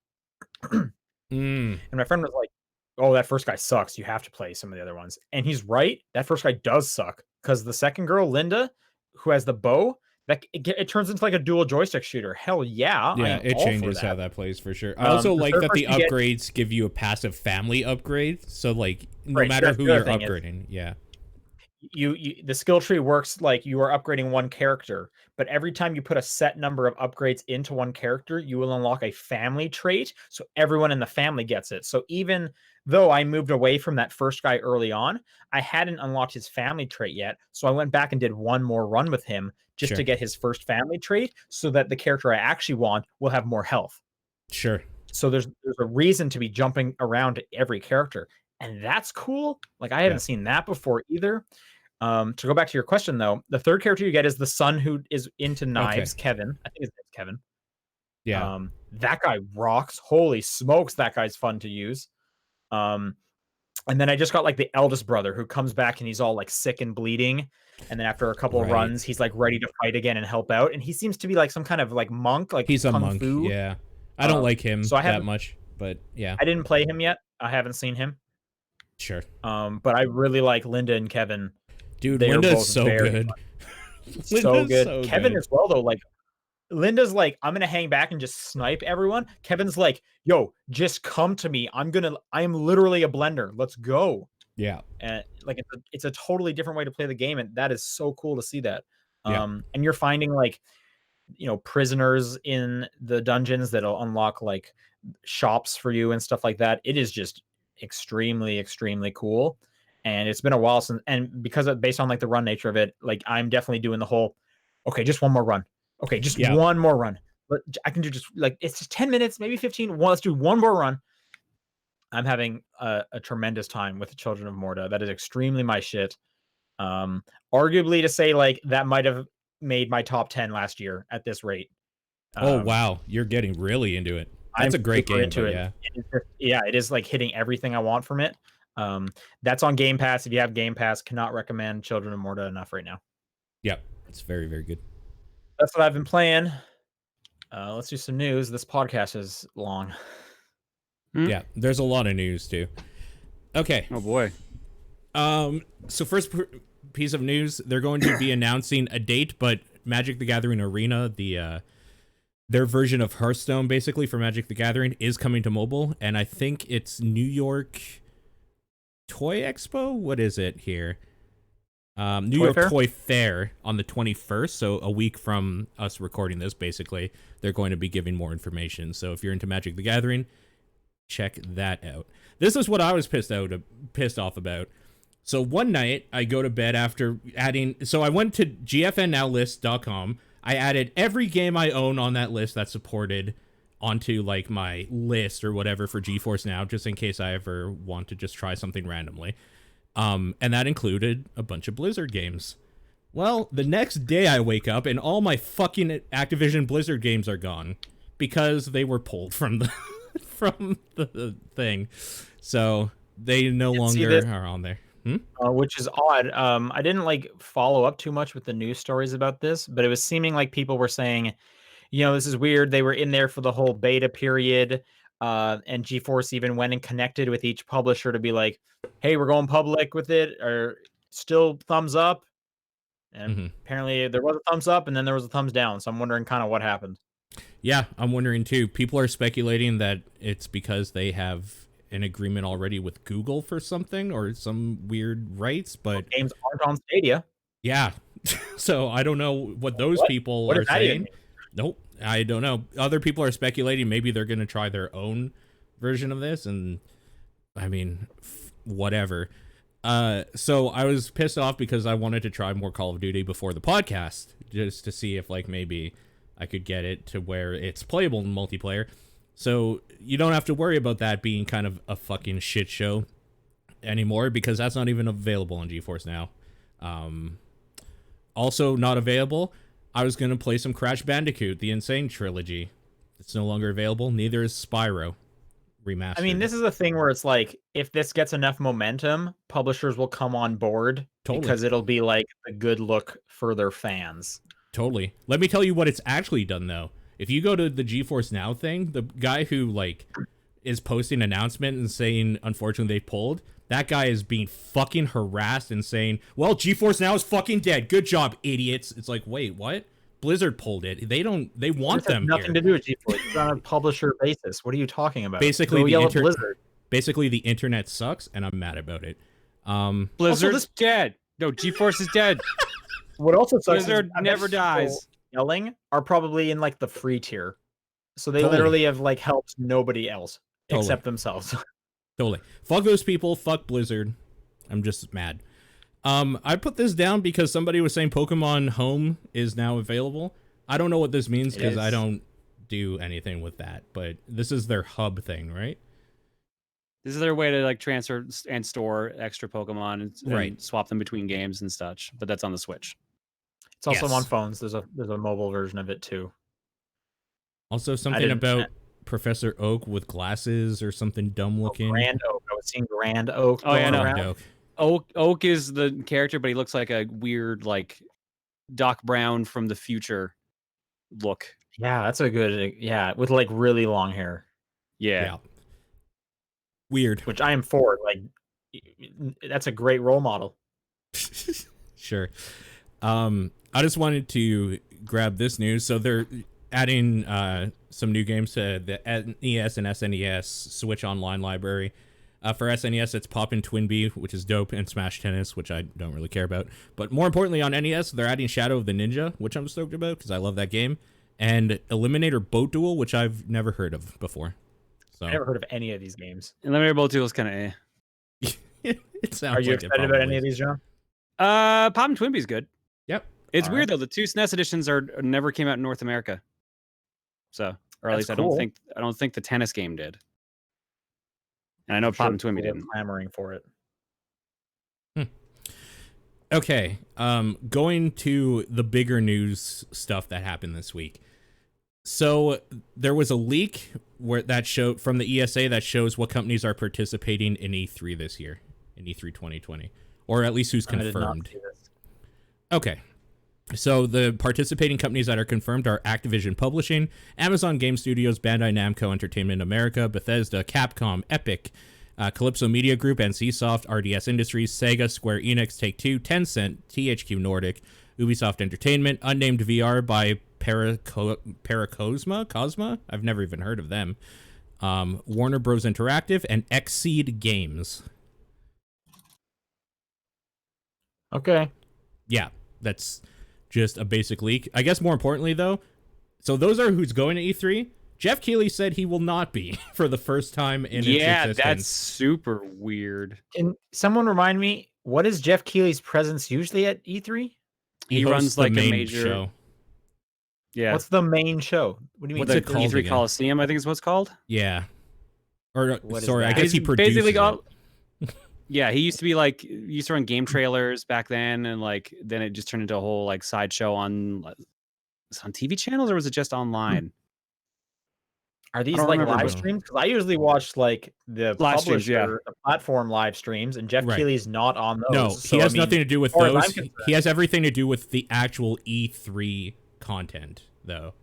And my friend was like, oh, that first guy sucks. You have to play some of the other ones. And he's right. That first guy does suck. Because the second girl, Linda, who has the bow, that it turns into like a dual joystick shooter. Hell yeah. Yeah, it changes how that plays for sure. I also like that the upgrades give you a passive family upgrade. So like no matter who you're upgrading. Yeah. The skill tree works like you are upgrading one character, but every time you put a set number of upgrades into one character, you will unlock a family trait, so everyone in the family gets it. So even though I moved away from that first guy early on, I hadn't unlocked his family trait yet, so I went back and did one more run with him just to get his first family trait, so that the character I actually want will have more health. Sure. So there's a reason to be jumping around to every character, and that's cool. Like I haven't seen that before either. To go back to your question though, the third character you get is the son who is into knives, Kevin. I think his name's Kevin. Yeah. That guy rocks. Holy smokes, that guy's fun to use. And then I just got like the eldest brother who comes back and he's all like sick and bleeding. And then after a couple of runs, he's like ready to fight again and help out. And he seems to be like some kind of like monk, like he's a monk. Fu. Yeah. I don't like him that much, but yeah. I didn't play him yet. I haven't seen him. Sure. But I really like Linda and Kevin. Dude, Linda's so good. So good. Kevin as well, though. Like, Linda's like, I'm gonna hang back and just snipe everyone. Kevin's like, yo, just come to me. I am literally a blender. Let's go. Yeah. And like it's a totally different way to play the game, and that is so cool to see that. Yeah. And you're finding like, prisoners in the dungeons that'll unlock like shops for you and stuff like that. It is just extremely, extremely cool. And it's been a while since, and because of based on like the run nature of it, like I'm definitely doing the whole, okay, just one more run. Okay, just one more run. But I can do just like, it's just 10 minutes, maybe 15. Well, let's do one more run. I'm having a tremendous time with the Children of Morta. That is extremely my shit. Arguably to say like that might have made my top 10 last year at this rate. Oh, wow. You're getting really into it. That's a great game. Yeah, it is like hitting everything I want from it. That's on Game Pass. If you have Game Pass, cannot recommend Children of Morta enough right now. Yep, it's very, very good. That's what I've been playing. Let's do some news. This podcast is long. Yeah, there's a lot of news too. Okay. Oh boy. So first piece of news, they're going to be announcing a date, but Magic the Gathering Arena, their version of Hearthstone, basically for Magic the Gathering, is coming to mobile, and I think it's New York Toy Expo? What is it here? New York Toy Fair on the 21st, so a week from us recording this, basically. They're going to be giving more information. So if you're into Magic the Gathering, check that out. This is what I was pissed off about. So one night, I go to bed after adding... So I went to gfnnowlist.com. I added every game I own on that list that's supported onto like my list or whatever for GeForce Now, just in case I ever want to just try something randomly. And that included a bunch of Blizzard games. Well, the next day I wake up and all my fucking Activision Blizzard games are gone because they were pulled from the from the thing. So they no longer are on there. Which is odd. I didn't like follow up too much with the news stories about this, but it was seeming like people were saying, this is weird. They were in there for the whole beta period. And GeForce even went and connected with each publisher to be like, hey, we're going public with it, or still thumbs up. And apparently there was a thumbs up and then there was a thumbs down. So I'm wondering kind of what happened. Yeah, I'm wondering too. People are speculating that it's because they have an agreement already with Google for something or some weird rights, but games aren't on Stadia. Yeah. So I don't know what those people are saying. Nope. I don't know. Other people are speculating maybe they're going to try their own version of this, and I mean, whatever. So I was pissed off because I wanted to try more Call of Duty before the podcast, just to see if like maybe I could get it to where it's playable in multiplayer. So you don't have to worry about that being kind of a fucking shit show anymore, because that's not even available on GeForce Now. Also not available, I was going to play some Crash Bandicoot, the Insane Trilogy. It's no longer available. Neither is Spyro Remastered. I mean, this is a thing where it's like, if this gets enough momentum, publishers will come on board because it'll be like a good look for their fans. Totally. Let me tell you what it's actually done, though. If you go to the GeForce Now thing, the guy who like is posting an announcement and saying, unfortunately, they pulled, that guy is being fucking harassed and saying, well, GeForce Now is fucking dead. Good job, idiots. It's like, wait, what? Blizzard pulled it. They want them here. Nothing to do with GeForce. It's on a publisher basis. What are you talking about? Basically, basically, the internet sucks, and I'm mad about it. Blizzard's dead. No, GeForce is dead. What also sucks Blizzard never dies. Yelling are probably in like the free tier. So they literally have like helped nobody else except themselves. Totally. Fuck those people. Fuck Blizzard. I'm just mad. I put this down because somebody was saying Pokemon Home is now available. I don't know what this means because I don't do anything with that, but this is their hub thing, right? This is their way to like transfer and store extra Pokemon and swap them between games and such. But that's on the Switch. It's also on phones. There's a mobile version of it too. Also something about Professor Oak with glasses or something dumb looking. Grand Oak. I was seeing Grand Oak. Oh yeah, no. Oak is the character, but he looks like a weird like Doc Brown from the future look. Yeah, that's a good with like really long hair. Yeah. Weird. Which I am for. Like that's a great role model. Sure. I just wanted to grab this news. So they're adding some new games to the NES and SNES Switch Online library. For SNES, it's Poppin' Twinbee, which is dope, and Smash Tennis, which I don't really care about. But more importantly, on NES, they're adding Shadow of the Ninja, which I'm stoked about because I love that game, and Eliminator Boat Duel, which I've never heard of before. So I've never heard of any of these games. Eliminator Boat Duel is kind of It sounds. Are you excited about any of these, John? Poppin' Twinbee's good. Yep. It's weird though. The two SNES editions never came out in North America. So, or at least cool. I don't think the tennis game did. And I know Poppin' Twinbee didn't. Clamoring for it. Okay. Going to the bigger news stuff that happened this week. So there was a leak that showed from the ESA that shows what companies are participating in E3 this year, in E3 2020, or at least who's confirmed. Okay. So the participating companies that are confirmed are Activision Publishing, Amazon Game Studios, Bandai Namco Entertainment America, Bethesda, Capcom, Epic, Calypso Media Group, NCSoft, RDS Industries, Sega, Square Enix, Take-Two, Tencent, THQ Nordic, Ubisoft Entertainment, Unnamed VR by Paracosma? I've never even heard of them. Warner Bros. Interactive, and Xseed Games. Okay. Yeah, that's just a basic leak. I guess more importantly, though, so those are who's going to E3. Jeff Keighley said he will not be for the first time in its existence. Yeah, that's super weird. Can someone remind me, what is Jeff Keighley's presence usually at E3? He runs like a major show. Yeah. What's the main show? What do you mean? What's it called? E3 Coliseum, I think is what's called. Yeah. Or sorry, I guess he produces basically Yeah, he used to be like, he used to run game trailers back then, and like then it just turned into a whole like sideshow on TV channels, or was it just online? Are these like live streams? Because I usually watch like the publisher, the platform live streams, and Jeff Keighley's not on those. No, he has nothing to do with those. He has everything to do with the actual E3 content, though.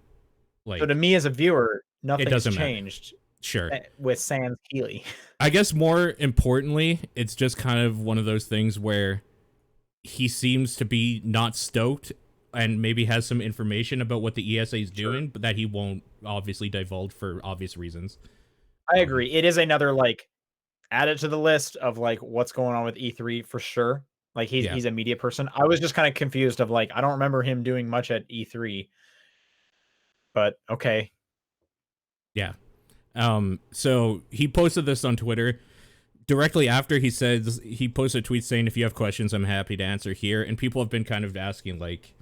Like, so to me as a viewer, nothing's changed. Sure. With Sans Keighley. I guess more importantly, it's just kind of one of those things where he seems to be not stoked and maybe has some information about what the ESA is doing, but that he won't obviously divulge for obvious reasons. I agree. It is another like add it to the list of like what's going on with E3 for sure. Like he's a media person. I was just kind of confused of like I don't remember him doing much at E3. But okay. Yeah. So he posted this on Twitter. Directly after he says, he posted a tweet saying, if you have questions, I'm happy to answer here. And people have been kind of asking, like,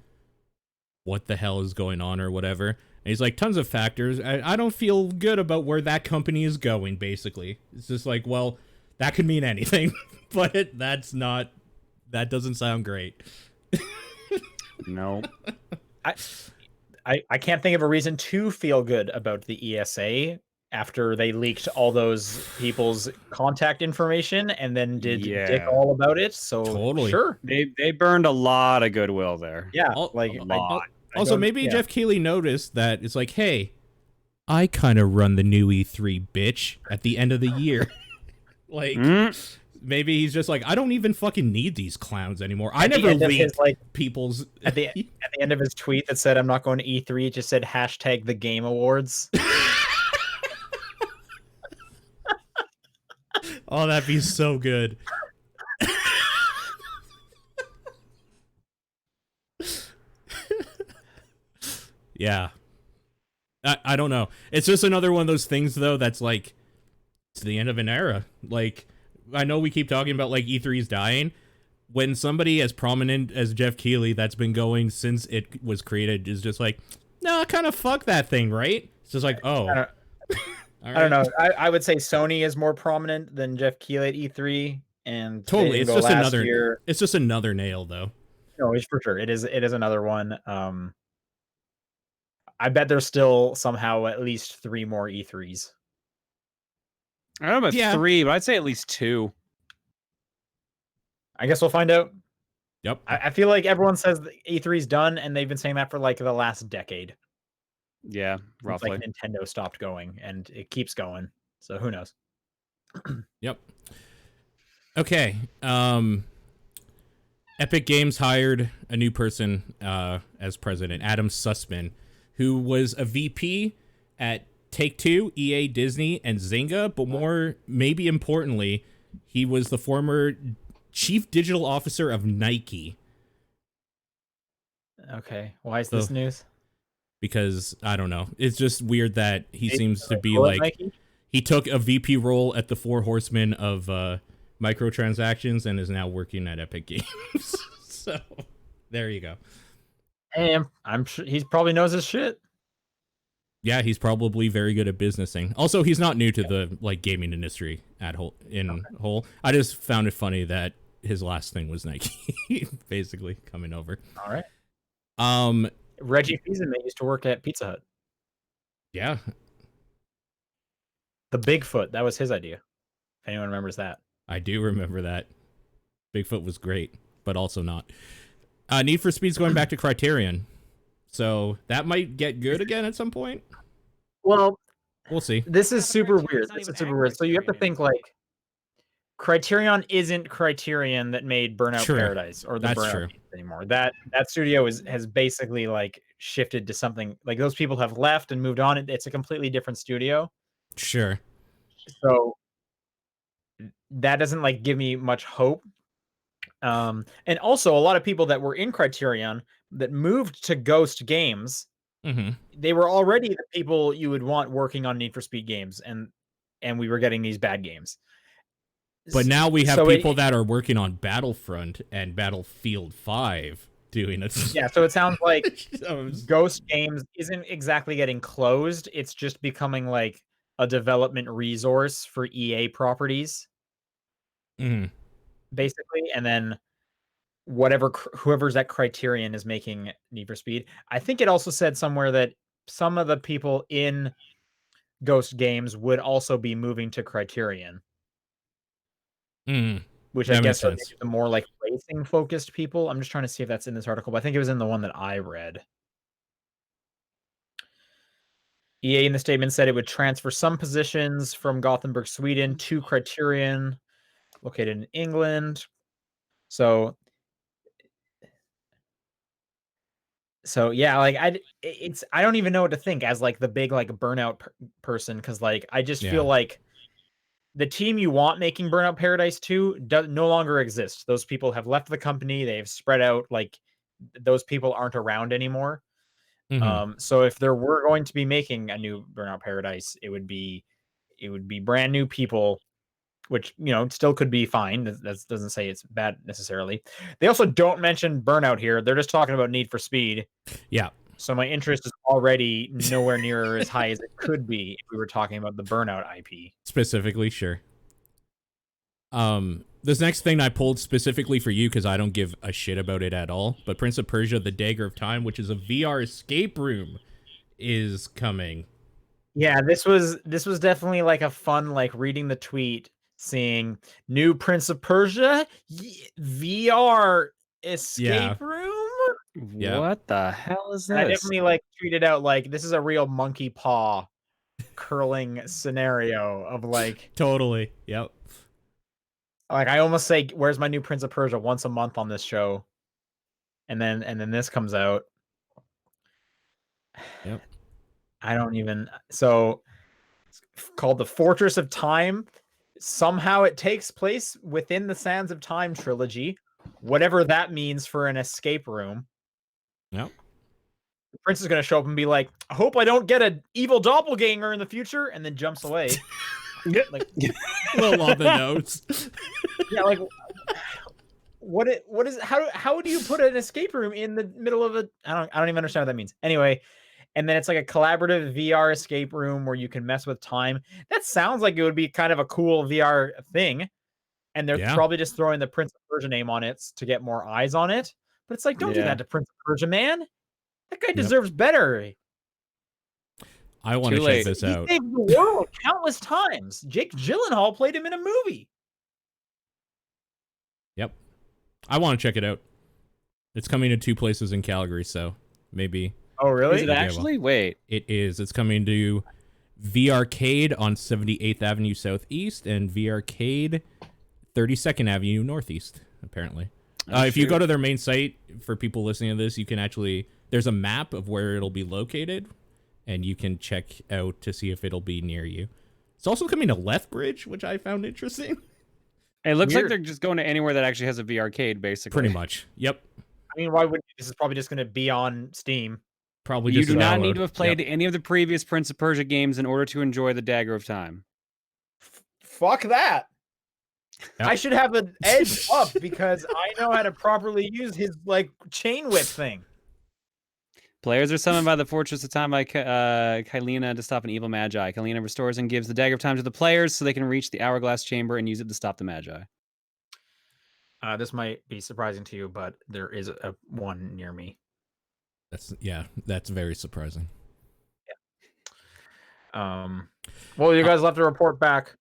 what the hell is going on or whatever. And he's like, tons of factors. I don't feel good about where that company is going, basically. It's just like, well, that could mean anything, but that doesn't sound great. No. I can't think of a reason to feel good about the ESA after they leaked all those people's contact information and then did dick all about it. So totally. Sure. They burned a lot of goodwill there. Yeah. Also, maybe Jeff Keighley noticed that it's like, hey, I kind of run the new E3, bitch, at the end of the year. Like, maybe he's just like, I don't even fucking need these clowns anymore. I never leaked people's... At the end of his tweet that said, I'm not going to E3, it just said hashtag the Game Awards. Oh, that'd be so good. Yeah. I don't know. It's just another one of those things, though, that's like, it's the end of an era. Like, I know we keep talking about, like, E3's dying. When somebody as prominent as Jeff Keighley that's been going since it was created is just like, no, kind of fuck that thing, right? It's just like, oh. I don't know. I would say Sony is more prominent than Jeff Keighley at E3, and totally, it's just another. It's just another nail, though. No, it's for sure. It is another one. I bet there's still somehow at least 3 more E3s. I don't know about 3, but I'd say at least 2. I guess we'll find out. Yep. I feel like everyone says E3's done, and they've been saying that for like the last decade. Yeah, roughly. Like Nintendo stopped going, and it keeps going. So who knows? Yep. Okay. Epic Games hired a new person as president, Adam Sussman, who was a VP at Take-Two, EA, Disney, and Zynga, but more, maybe importantly, he was the former chief digital officer of Nike. Okay. Why is this news? Because, I don't know. It's just weird that he seems to be like... Nike? He took a VP role at the Four Horsemen of microtransactions and is now working at Epic Games. So, there you go. Hey, I'm sure he probably knows his shit. Yeah, he's probably very good at businessing. Also, he's not new to the like gaming industry at whole. I just found it funny that his last thing was Nike, basically coming over. All right. Reggie Fils-Aimé used to work at Pizza Hut. Yeah. The Bigfoot, that was his idea. If anyone remembers that. I do remember that. Bigfoot was great, but also not. Need for Speed's going back to Criterion. So that might get good again at some point. Well, we'll see. This is super weird. So you have to think like Criterion isn't Criterion that made Burnout Paradise or the Burnout anymore. That studio has basically like shifted to something like those people have left and moved on. It's a completely different studio. Sure. So that doesn't like give me much hope. And also a lot of people that were in Criterion that moved to Ghost Games, they were already the people you would want working on Need for Speed games, and we were getting these bad games. But now we have people that are working on Battlefront and Battlefield 5 doing it. Yeah, so it sounds like Ghost Games isn't exactly getting closed. It's just becoming like a development resource for EA properties. Basically, and then whoever's at Criterion is making Need for Speed. I think it also said somewhere that some of the people in Ghost Games would also be moving to Criterion. Which I guess are the more like racing focused people. I'm just trying to see if that's in this article, but I think it was in the one that I read. EA in the statement said it would transfer some positions from Gothenburg, Sweden to Criterion, located in England. So So yeah, like I don't even know what to think as like the big like burnout person, because like I just feel Yeah. like the team you want making Burnout Paradise 2 no longer exists. Those people have left the company. They've spread out. Like those people aren't around anymore. Hmm. So if there were going to be making a new Burnout Paradise, it would be brand new people, which still could be fine. That doesn't say it's bad necessarily. They also don't mention Burnout here. They're just talking about Need for Speed. Yeah. So my interest is already nowhere near as high as it could be if we were talking about the Burnout IP. Specifically, sure. This next thing I pulled specifically for you because I don't give a shit about it at all. But Prince of Persia: The Dagger of Time, which is a VR escape room, is coming. Yeah, this was definitely like a fun, like reading the tweet, seeing new Prince of Persia VR escape room. Yeah. What the hell is And I this? definitely like tweeted out like this is a real monkey paw curling scenario of like Totally. Yep. I almost say where's my new Prince of Persia once a month on this show. And then this comes out. Yep. I don't even so it's called the Fortress of Time. Somehow it takes place within the Sands of Time trilogy, whatever that means for an escape room. Yep. The prince is going to show up and be like, I hope I don't get an evil doppelganger in the future, and then jumps away. Like, A little on the nose. yeah, like what is how do you put an escape room in the middle of a I don't even understand what that means. Anyway, and then it's like a collaborative VR escape room where you can mess with time. That sounds like it would be kind of a cool VR thing. And they're probably just throwing the Prince of Persia name on it to get more eyes on it. But it's like, don't do that to Prince of Persia, man. That guy deserves better. I want to check this out. He saved the world countless times. Jake Gyllenhaal played him in a movie. Yep. I want to check it out. It's coming to 2 places in Calgary, so maybe. Oh, really? Is it actually? Wait. It is. It's coming to V-Arcade on 78th Avenue Southeast and V-Arcade 32nd Avenue Northeast, apparently. If you go to their main site, for people listening to this, you can actually... There's a map of where it'll be located, and you can check out to see if it'll be near you. It's also coming to Lethbridge, which I found interesting. It looks like they're just going to anywhere that actually has a V-Arcade, basically. Pretty much. Yep. I mean, why wouldn't this is probably just going to be on Steam. Probably you just do not need to have played any of the previous Prince of Persia games in order to enjoy the Dagger of Time. Fuck that. Yep. I should have an edge up because I know how to properly use his like chain whip thing. Players are summoned by the Fortress of Time by Kylena to stop an evil magi. Kylena restores and gives the Dagger of Time to the players so they can reach the Hourglass Chamber and use it to stop the magi. This might be surprising to you, but there is a one near me. That's very surprising. Yeah. Well, you guys will have to report back.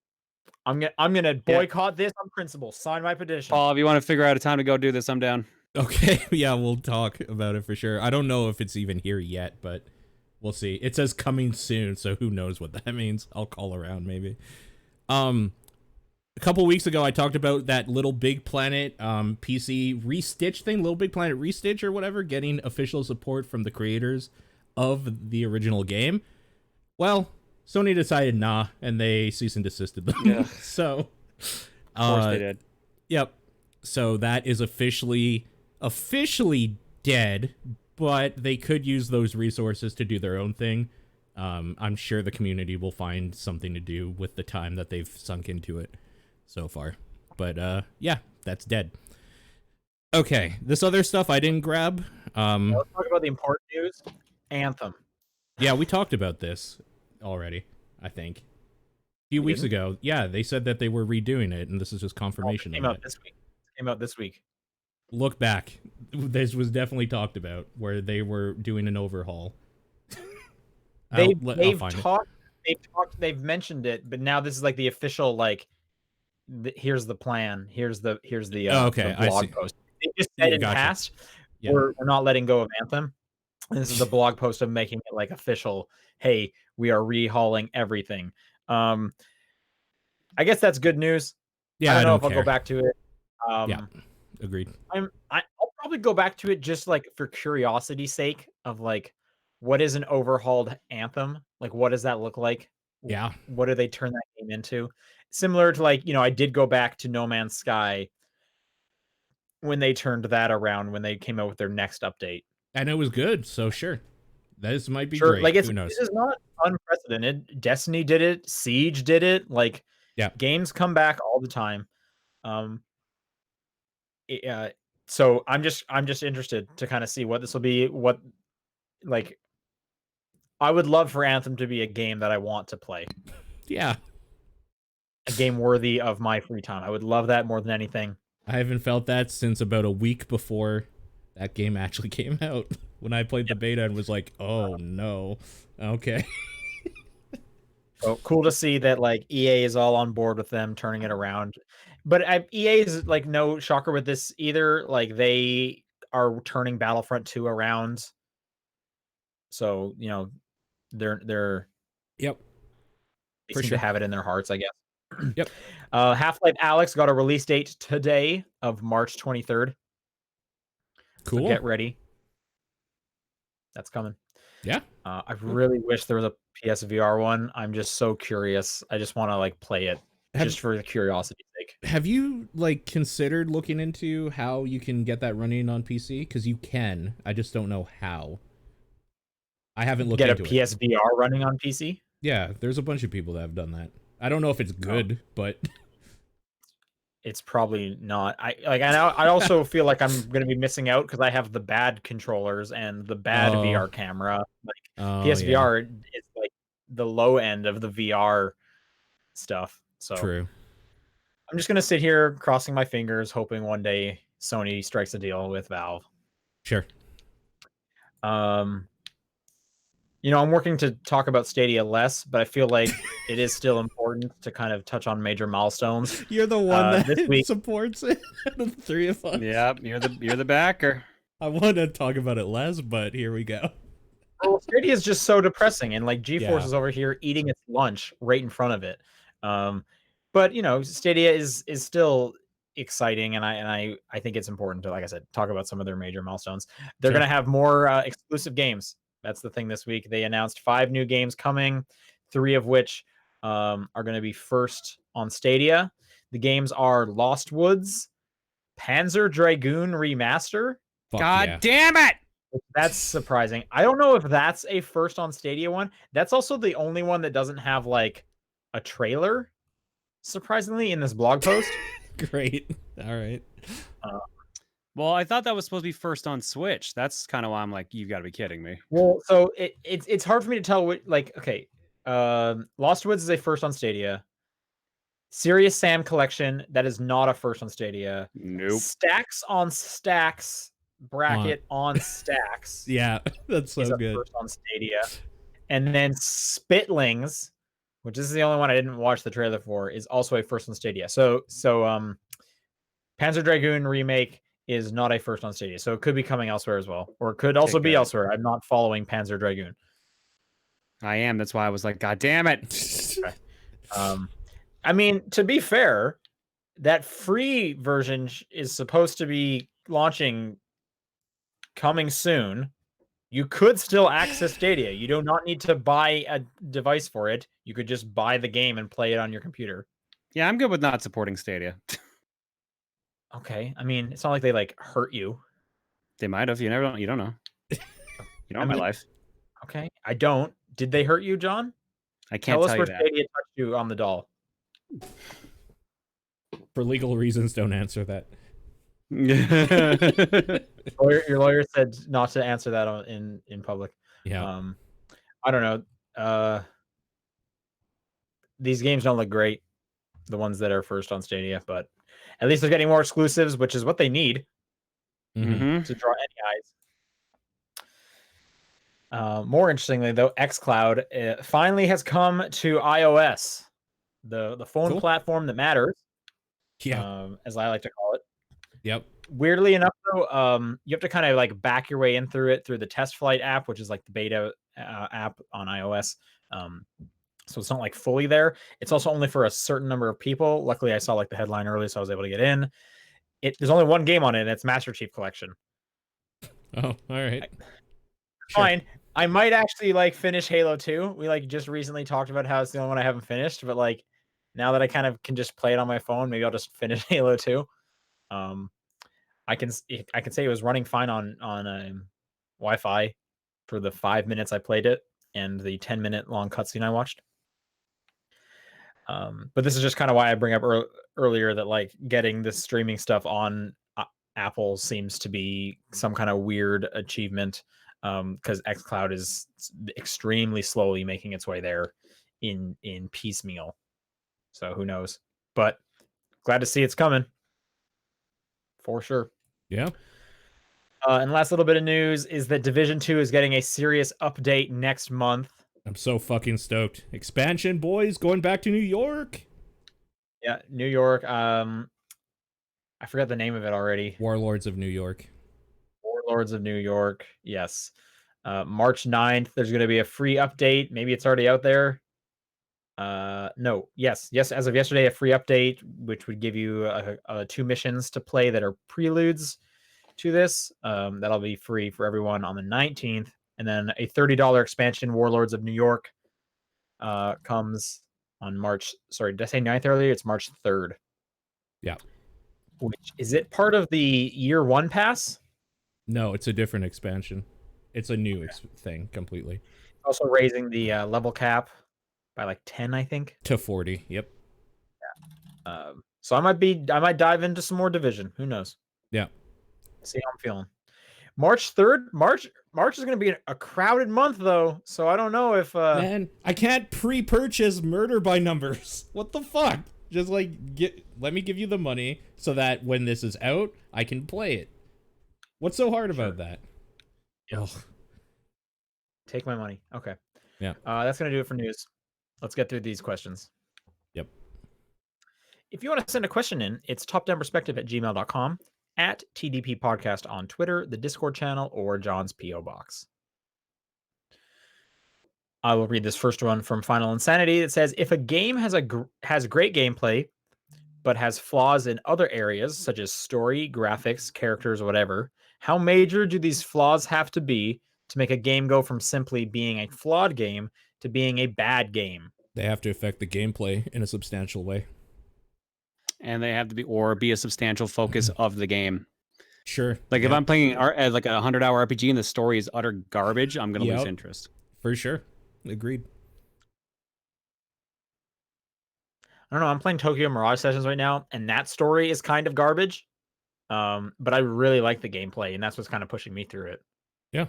I'm gonna boycott this on principle. Sign my petition. Paul, if you want to figure out a time to go do this, I'm down. Okay, yeah, we'll talk about it for sure. I don't know if it's even here yet, but we'll see. It says coming soon, so who knows what that means. I'll call around maybe. A couple weeks ago, I talked about that Little Big Planet PC Restitch thing, Little Big Planet Restitch or whatever, getting official support from the creators of the original game. Well, Sony decided nah, and they cease and desisted them. Yeah. So, of course they did. Yep. So that is officially dead, but they could use those resources to do their own thing. I'm sure the community will find something to do with the time that they've sunk into it so far. But yeah, that's dead. Okay, this other stuff I didn't grab. Let's talk about the important news. Anthem. Yeah, we talked about this already, I think. A few weeks ago. Yeah, they said that they were redoing it, and this is just confirmation of it. Came out this week. Look back. This was definitely talked about, where they were doing an overhaul. They've talked, mentioned it, but now this is like the official, like, here's the plan. Here's the the blog post. They just said in past, we're not letting go of Anthem. And this is the blog post of making it like official. Hey, we are rehauling everything. I guess that's good news. Yeah, I don't know if I'll go back to it. Yeah, agreed. I'll probably go back to it just like for curiosity's sake of like, what is an overhauled Anthem? Like, what does that look like? Yeah. What do they turn that game into? Similar to like, I did go back to No Man's Sky when they turned that around, when they came out with their next update. And it was good, so sure. This might be Sure, great. like Who knows? this is not unprecedented. Destiny did it, Siege did it. Like, Yeah. games come back all the time. So I'm just interested to kind of see what this will be. What, like, I would love for Anthem to be a game that I want to play. Yeah. A game worthy of my free time. I would love that more than anything. I haven't felt that since about a week before that game actually came out. When I played the beta and was like, oh no. Okay. So cool to see that like EA is all on board with them turning it around. But EA is like no shocker with this either. Like, they are turning Battlefront 2 around. So, they're Yep. they For seem sure. to have it in their hearts, I guess. Yep. Half-Life Alyx got a release date today of March 23rd. Cool. So get ready. That's coming. Yeah. I really wish there was a PSVR one. I'm just so curious. I just want to like play it just for the curiosity's sake. Have you like considered looking into how you can get that running on PC? Because you can. I just don't know how. I haven't looked into it. Get a PSVR running on PC? Yeah, there's a bunch of people that have done that. I don't know if it's good, but it's probably not. I also feel like I'm going to be missing out because I have the bad controllers and the bad VR camera. Like, PSVR is like the low end of the VR stuff. So true. I'm just going to sit here crossing my fingers, hoping one day Sony strikes a deal with Valve. Sure. I'm working to talk about Stadia less, but I feel like it is still important to kind of touch on major milestones. You're the one that this week supports it out of the three of us. Yep, you're the backer. I want to talk about it less, but here we go. Well, Stadia is just so depressing, and like GeForce is over here eating its lunch right in front of it. But Stadia is still exciting, and I think it's important to, like I said, talk about some of their major milestones. They're going to have more exclusive games. That's the thing this week. They announced 5 new games coming, 3 of which are going to be first on Stadia. The games are Lost Woods, Panzer Dragoon Remaster. God damn it! That's surprising. I don't know if that's a first on Stadia one. That's also the only one that doesn't have like a trailer, surprisingly, in this blog post. Great. All right. Well, I thought that was supposed to be first on Switch. That's kind of why I'm like, you've got to be kidding me. Well, so it's hard for me to tell what, like, okay, Lost Woods is a first on Stadia. Serious Sam Collection, that is not a first on Stadia. Nope. Stacks on Stacks bracket on Stacks. Yeah, that's so good. First on Stadia. And then Spitlings, which is the only one I didn't watch the trailer for, is also a first on Stadia. So Panzer Dragoon Remake is not a first on Stadia, so it could be coming elsewhere as well, or it could also be elsewhere. I'm not following Panzer Dragoon. I am. That's why I was like, God damn it. Okay. I mean, to be fair, that free version is supposed to be launching coming soon. You could still access Stadia. You do not need to buy a device for it. You could just buy the game and play it on your computer. Yeah, I'm good with not supporting Stadia. Okay. I mean, it's not like they like hurt you. They might have. You don't know. You know my life. Okay. I don't. Did they hurt you, John? I can't tell you that. Stadia touched you on the doll. For legal reasons, don't answer that. Your lawyer said not to answer that in public. Yeah. I don't know. These games don't look great, the ones that are first on Stadia, but at least they're getting more exclusives, which is what they need to draw any eyes. More interestingly, though, xCloud finally has come to iOS, the phone platform that matters. Yeah. As I like to call it. Yep. Weirdly enough, though, you have to kind of like back your way in through the Test Flight app, which is like the beta app on iOS. So it's not like fully there. It's also only for a certain number of people. Luckily, I saw like the headline early, so I was able to get in. There's only one game on it, and it's Master Chief Collection. Oh, all right. Fine. I might actually like finish Halo 2. We like just recently talked about how it's the only one I haven't finished, but like now that I kind of can just play it on my phone, maybe I'll just finish Halo 2. I can say it was running fine on Wi-Fi for the 5 minutes I played it and the 10-minute long cutscene I watched. But this is just kind of why I bring up earlier that like getting this streaming stuff on Apple seems to be some kind of weird achievement, because xCloud is extremely slowly making its way there in piecemeal. So who knows? But glad to see it's coming for sure. Yeah. And last little bit of news is that Division 2 is getting a serious update next month. I'm so fucking stoked. Expansion, boys, going back to New York. Yeah, New York. I forgot the name of it already. Warlords of New York. Warlords of New York. Yes. March 9th, there's going to be a free update. Maybe it's already out there. No. Yes. As of yesterday, a free update, which would give you 2 missions to play that are preludes to this. That'll be free for everyone on the 19th. And then a $30 expansion, Warlords of New York, comes on March. Sorry, did I say 9th earlier? It's March 3rd. Yeah. Which is it part of the year 1 pass? No, it's a different expansion. It's a new thing completely. Also raising the level cap by like 10, I think. To 40. Yep. Yeah. So I might dive into some more Division. Who knows? Yeah. See how I'm feeling. March 3rd. March is going to be a crowded month though, so I don't know if Man, I can't pre-purchase Murder by Numbers. What the fuck? Just like let me give you the money so that when this is out, I can play it. What's so hard about that? Ugh. Take my money. Okay. Yeah. That's going to do it for news. Let's get through these questions. Yep. If you want to send a question in, it's topdownperspective@gmail.com, at TDP Podcast on Twitter, the Discord channel, or John's P.O. Box. I will read this first one from Final Insanity. It says, if a game has great gameplay, but has flaws in other areas, such as story, graphics, characters, whatever, how major do these flaws have to be to make a game go from simply being a flawed game to being a bad game? They have to affect the gameplay in a substantial way. And they have to be a substantial focus of the game. Sure. Like if I'm playing like a 100-hour RPG and the story is utter garbage, I'm going to lose interest. For sure. Agreed. I don't know. I'm playing Tokyo Mirage Sessions right now, and that story is kind of garbage. But I really like the gameplay, and that's what's kind of pushing me through it. Yeah.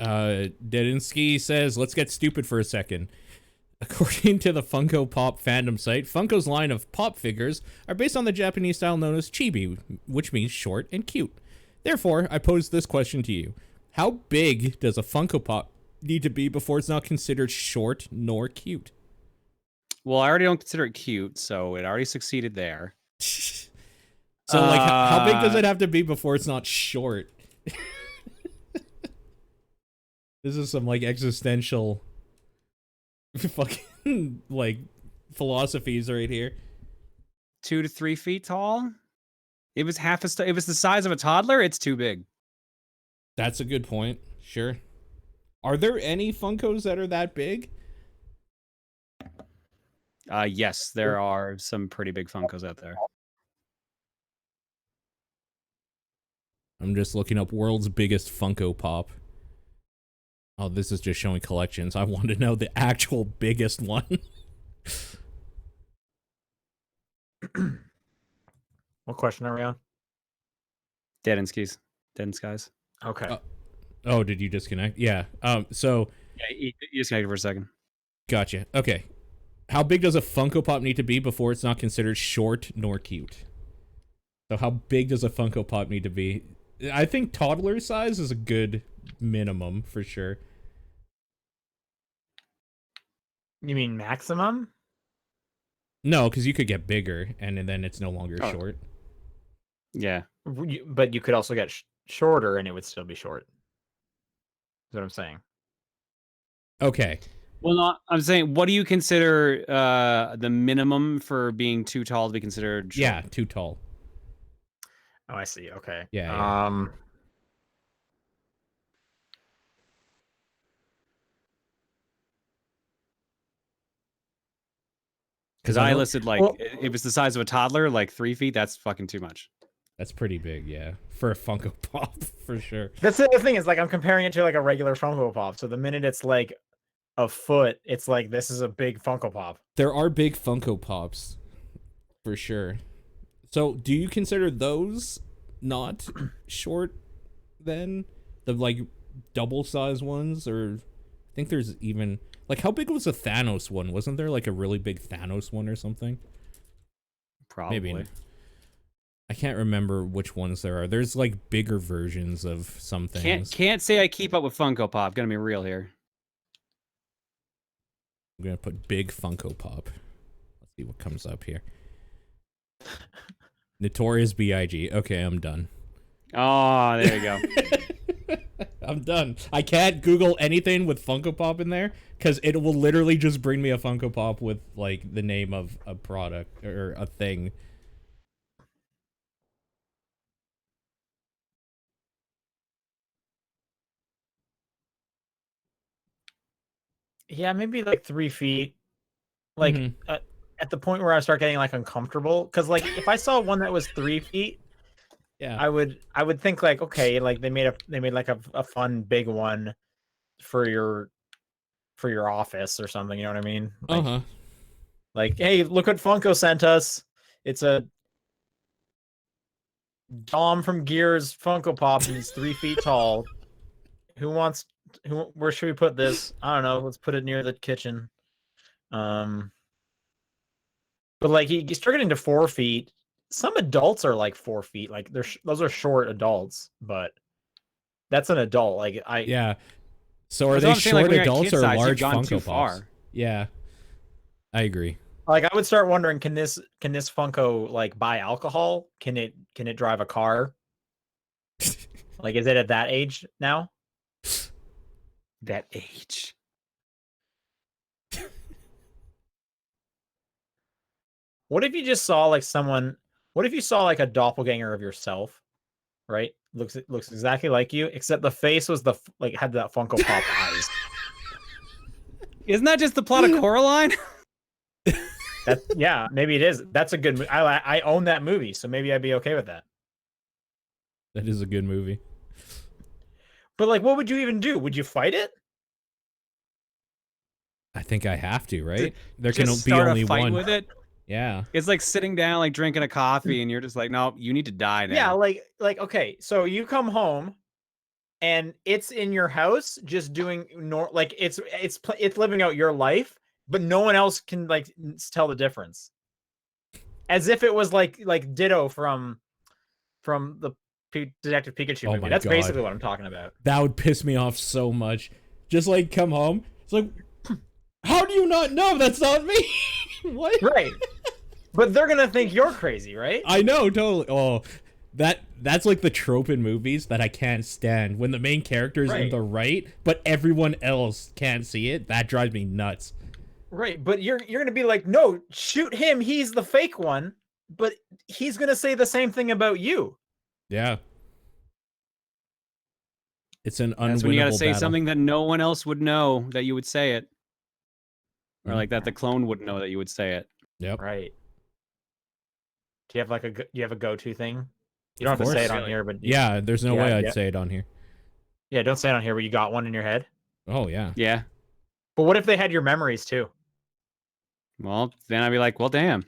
Dedinsky says, let's get stupid for a second. According to the Funko Pop fandom site, Funko's line of pop figures are based on the Japanese style known as chibi, which means short and cute. Therefore, I pose this question to you. How big does a Funko Pop need to be before it's not considered short nor cute? Well, I already don't consider it cute, so it already succeeded there. So, like, how big does it have to be before it's not short? This is some, like, existential fucking, like, philosophies right here. 2 to 3 feet tall? It was it was the size of a toddler, it's too big. That's a good point. Sure. Are there any Funkos that are that big? Yes, there are some pretty big Funkos out there. I'm just looking up world's biggest Funko Pop. Oh, this is just showing collections. I want to know the actual biggest one. What question are we on? Dead in Skies. Okay. Oh, did you disconnect? Yeah. So. Yeah, you disconnected for a second. Gotcha. Okay. How big does a Funko Pop need to be before it's not considered short nor cute? So how big does a Funko Pop need to be? I think toddler size is a good minimum for sure. You mean maximum? No, because you could get bigger and then it's no longer short. Yeah. But you could also get shorter and it would still be short. That's what I'm saying. Okay. Well, no, I'm saying, what do you consider the minimum for being too tall to be considered short? Yeah, too tall. Oh, I see. Okay. Yeah. Because I I know listed like Well, it was the size of a toddler, like 3 feet. That's fucking too much. that's pretty big, yeah, for a Funko Pop for sure. that's the thing is like I'm comparing it to like a regular Funko Pop. So the minute it's like a foot, it's like this is a big Funko Pop. There are big Funko Pops for sure. So, do you consider those not short then? The like double size ones, or I think there's even like how big was the Thanos one? Wasn't there like a really big Thanos one or something? Probably. Maybe. I can't remember which ones there are. There's like bigger versions of some things. Can't say I keep up with Funko Pop. Gonna be real here. I'm gonna put big Funko Pop. Let's see what comes up here. Notorious B.I.G. Okay, I'm done. Oh, there you go. I'm done. I can't Google anything with Funko Pop in there because it will literally just bring me a Funko Pop with like the name of a product or a thing. Yeah, maybe like 3 feet. Like Mhm. at the point where I start getting like uncomfortable, because like if I saw one that was 3 feet, Yeah. I would think like, okay, like they made like a fun big one for your office or something. You know what I mean? Uh-huh. Like, hey, look what Funko sent us. It's a Dom from Gears Funko Pop, and it's 3 feet tall. Who wants? Where should we put this? I don't know. Let's put it near the kitchen. But like you start getting to 4 feet. Some adults are like 4 feet. Like those are short adults, but that's an adult. Like Yeah. So are That's they what I'm saying, like, short when you're at adults kid or size, you've large gone too Funko Pops? far. Yeah. I agree. like I would start wondering, can this Funko like buy alcohol? Can it drive a car? Like, is it at that age now? That age. What if you just saw like someone? What if you saw like a doppelganger of yourself? Right, looks exactly like you, except the face was like had that Funko Pop eyes. Isn't that just the plot of Coraline? That yeah, maybe it is. That's a good. I own that movie, so maybe I'd be okay with that. That is a good movie. But like, what would you even do? Would you fight it? I think I have to, right? There Just can be start only a fight one. with it. Yeah. It's like sitting down, like drinking a coffee, and you're just like, no, you need to die now. Yeah, like okay, so you come home, and it's in your house, just doing like it's living out your life, but no one else can like tell the difference. As if it was like Ditto from the Detective Pikachu Oh movie. my That's God. basically what I'm talking about. That would piss me off so much. Just like come home. It's like, how do you not know that's not me? What? Right. But they're gonna think you're crazy, right? I know, totally. Oh, that's like the trope in movies that I can't stand. When the main character is in Right. the right, but everyone else can't see it. That drives me nuts. Right. But you're gonna be like, no, shoot him. He's the fake one. But he's gonna say the same thing about you. Yeah. It's an unwinnable That's when you gotta say battle. something that no one else would know that you would say it. Or Mhm. like that the clone wouldn't know that you would say it. Yep. Right. Do you have like do you have a go-to thing? You don't Of have to say it course. on here, but Yeah, there's no Yeah, way I'd yeah. say it on here. yeah, don't say it on here, but you got one in your head. Oh yeah. Yeah. But what if they had your memories too? Well, then I'd be like, well, damn.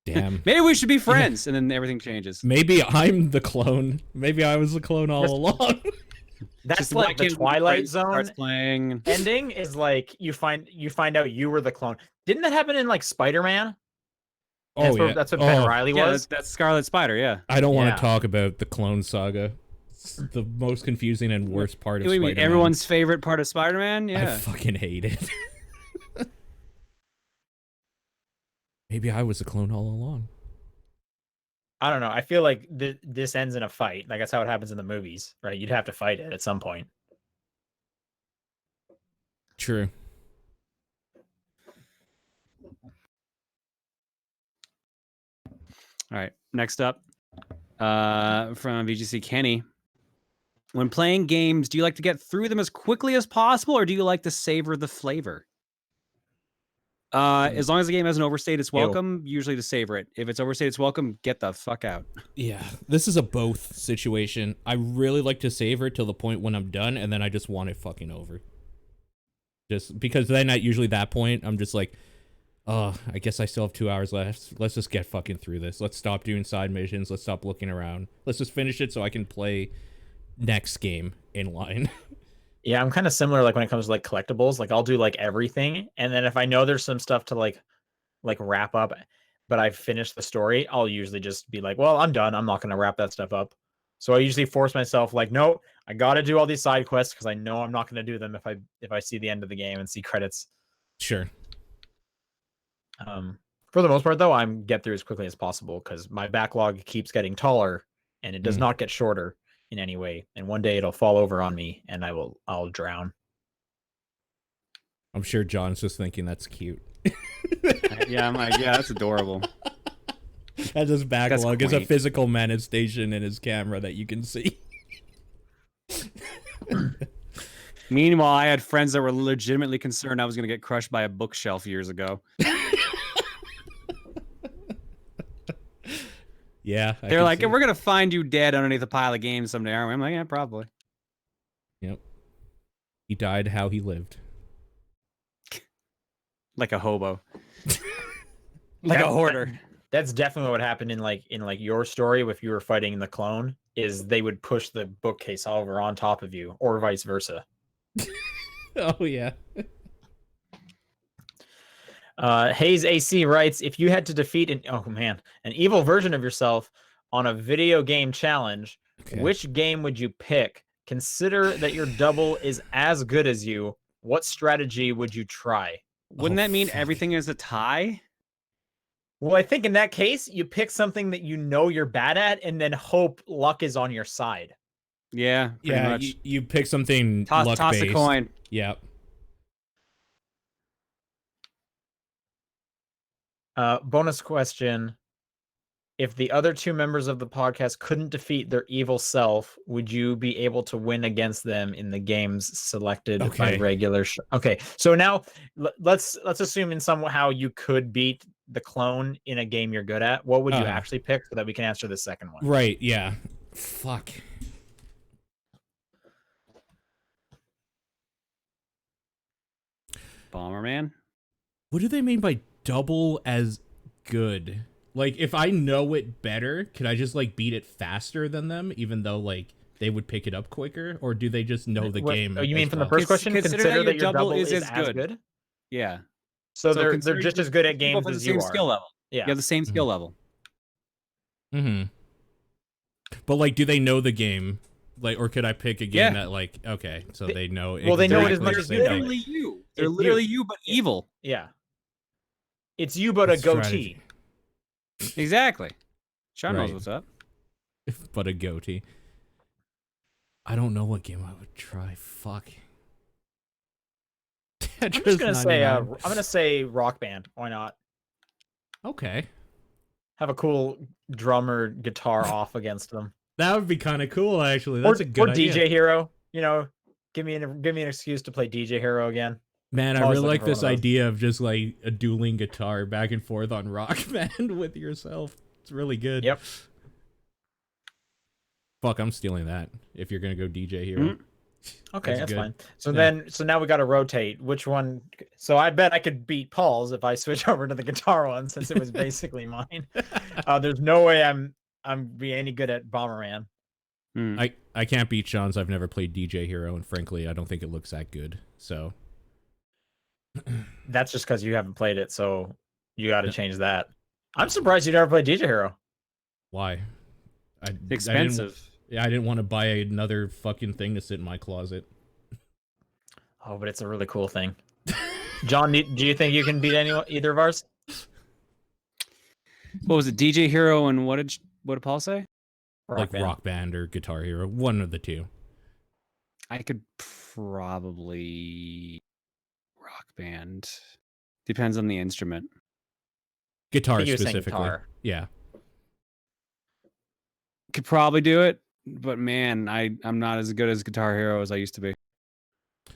Damn. Maybe we should be friends, and then everything changes. Maybe I'm the clone. Maybe I was the clone all Just- along. That's Just like the kid Twilight Zone starts playing. ending is like you find out you were the clone. Didn't that happen in like Spider-Man? Oh yeah. That's what Ben Oh, Reilly Yeah, was. that's Scarlet Spider. Yeah. I don't want Yeah. to talk about the clone saga. It's the most confusing and worst part of What do you mean? Spider-Man. Everyone's favorite part of Spider-Man? I Yeah. fucking hate it. Maybe I was a clone all along. I don't know. I feel like this ends in a fight. Like that's how it happens in the movies, right? You'd have to fight it at some point. True. All right. Next up, From VGC Kenny. When playing games, do you like to get through them as quickly as possible, or do you like to savor the flavor? As long as the game hasn't overstayed its welcome, usually to savor it. If it's overstayed its welcome, get the fuck out. Yeah, this is a both situation. I really like to savor it till the point when I'm done, and then I just want it fucking over. Just because then at usually that point, I'm just like, oh, I guess I still have 2 hours left. Let's just get fucking through this. Let's stop doing side missions. Let's stop looking around. Let's just finish it so I can play next game in line. Yeah, I'm kind of similar. Like when it comes to like collectibles, like I'll do like everything, and then if I know there's some stuff to like wrap up, but I've finished the story, I'll usually just be like, well, I'm done. I'm not going to wrap that stuff up. So I usually force myself like, no, I got to do all these side quests because I know I'm not going to do them if I see the end of the game and see credits. Sure. For the most part, though, I'm get through as quickly as possible because my backlog keeps getting taller and it does not get shorter in any way. And one day it'll fall over on me and I'll drown. I'm sure John's just thinking that's cute. Yeah, I'm like, yeah, that's adorable. As his backlog is a quaint. physical manifestation in his camera that you can see. Meanwhile, I had friends that were legitimately concerned I was going to get crushed by a bookshelf years ago. Yeah. They're like, we're going to find you dead underneath a pile of games someday, aren't we? I'm like, yeah, probably. Yep. He died how he lived. Like a hobo. Like a hoarder. That's definitely what happened in like your story if you were fighting the clone, is they would push the bookcase over on top of you or vice versa. Oh yeah. Hayes AC writes, if you had to defeat an evil version of yourself on a video game challenge, which game would you pick? Consider that your double is as good as you. What strategy would you try? Wouldn't that mean everything is a tie? Well, I think in that case, you pick something that you know you're bad at and then hope luck is on your side. Yeah, pretty much. You pick something luck-based. Toss a coin. Yep. Bonus question. If the other two members of the podcast couldn't defeat their evil self, would you be able to win against them in the games selected by regular? Okay, so now let's assume in somehow you could beat the clone in a game you're good at. What would you actually pick so that we can answer the second one? Right. Yeah. Fuck. Bomberman. What do they mean by double as good? Like, if I know it better, could I just, like, beat it faster than them, even though, like, they would pick it up quicker? Or do they just know the game? Oh, you mean from the first question? Consider that your double is as good. Yeah. So they're just as good at games as you are. Skill level. Yeah. You have the same skill level. Mm-hmm. But, like, do they know the game? Like, or could I pick a game that, like, okay, so they know it. Well, they know it as much as you know. Literally you. They're literally you, but evil. Yeah. It's you, but a goatee. Exactly. Sean knows what's up. But a goatee. I don't know what game I would try. Fuck. I'm just gonna say I'm gonna say Rock Band. Why not? Okay. Have a cool drummer guitar off against them. That would be kind of cool, actually. That's a good idea. Or DJ Hero. You know, give me an excuse to play DJ Hero again. Man, I really like this idea of just like a dueling guitar back and forth on Rock Band with yourself. It's really good. Yep. Fuck, I'm stealing that. If you're gonna go DJ Hero. Mm-hmm. Okay, that's fine. So now we got to rotate. Which one? So I bet I could beat Paul's if I switch over to the guitar one, since it was basically mine. There's no way I'm be any good at Bomberman. I can't beat Sean's. I've never played DJ Hero, and frankly, I don't think it looks that good. So that's just because you haven't played it. So you got to change that. I'm surprised you never played DJ Hero. Why? Expensive. I didn't want to buy another fucking thing to sit in my closet. Oh, but it's a really cool thing. John, do you think you can beat either of ours? What was it? DJ Hero and what did Paul say? Rock Band or Guitar Hero, one of the two. I could probably Rock Band. Depends on the instrument. Guitar specifically. Guitar. Yeah. could probably do it, but man, I'm not as good as Guitar Hero as I used to be.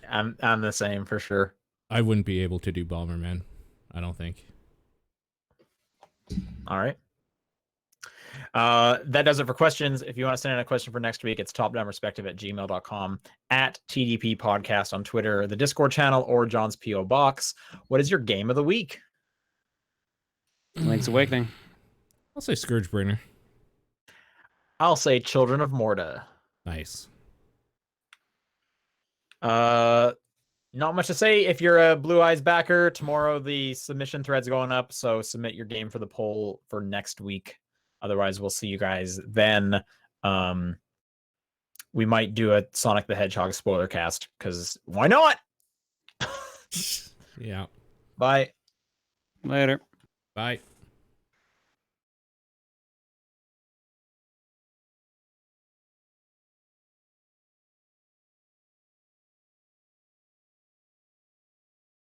I'm the same for sure. I wouldn't be able to do Bomberman. I don't think. All right. That does it for questions. If you want to send in a question for next week, it's topdownperspective@gmail.com, at TDP Podcast on Twitter, the Discord channel, or John's P.O. Box. What is your game of the week? Link's Awakening. I'll say Scourgebringer. I'll say Children of Morta. Nice. Not much to say. If you're a Blue Eyes backer, tomorrow the submission thread's going up, so submit your game for the poll for next week. Otherwise, we'll see you guys then. We might do a Sonic the Hedgehog spoiler cast, because why not? Yeah. Bye. Later. Bye.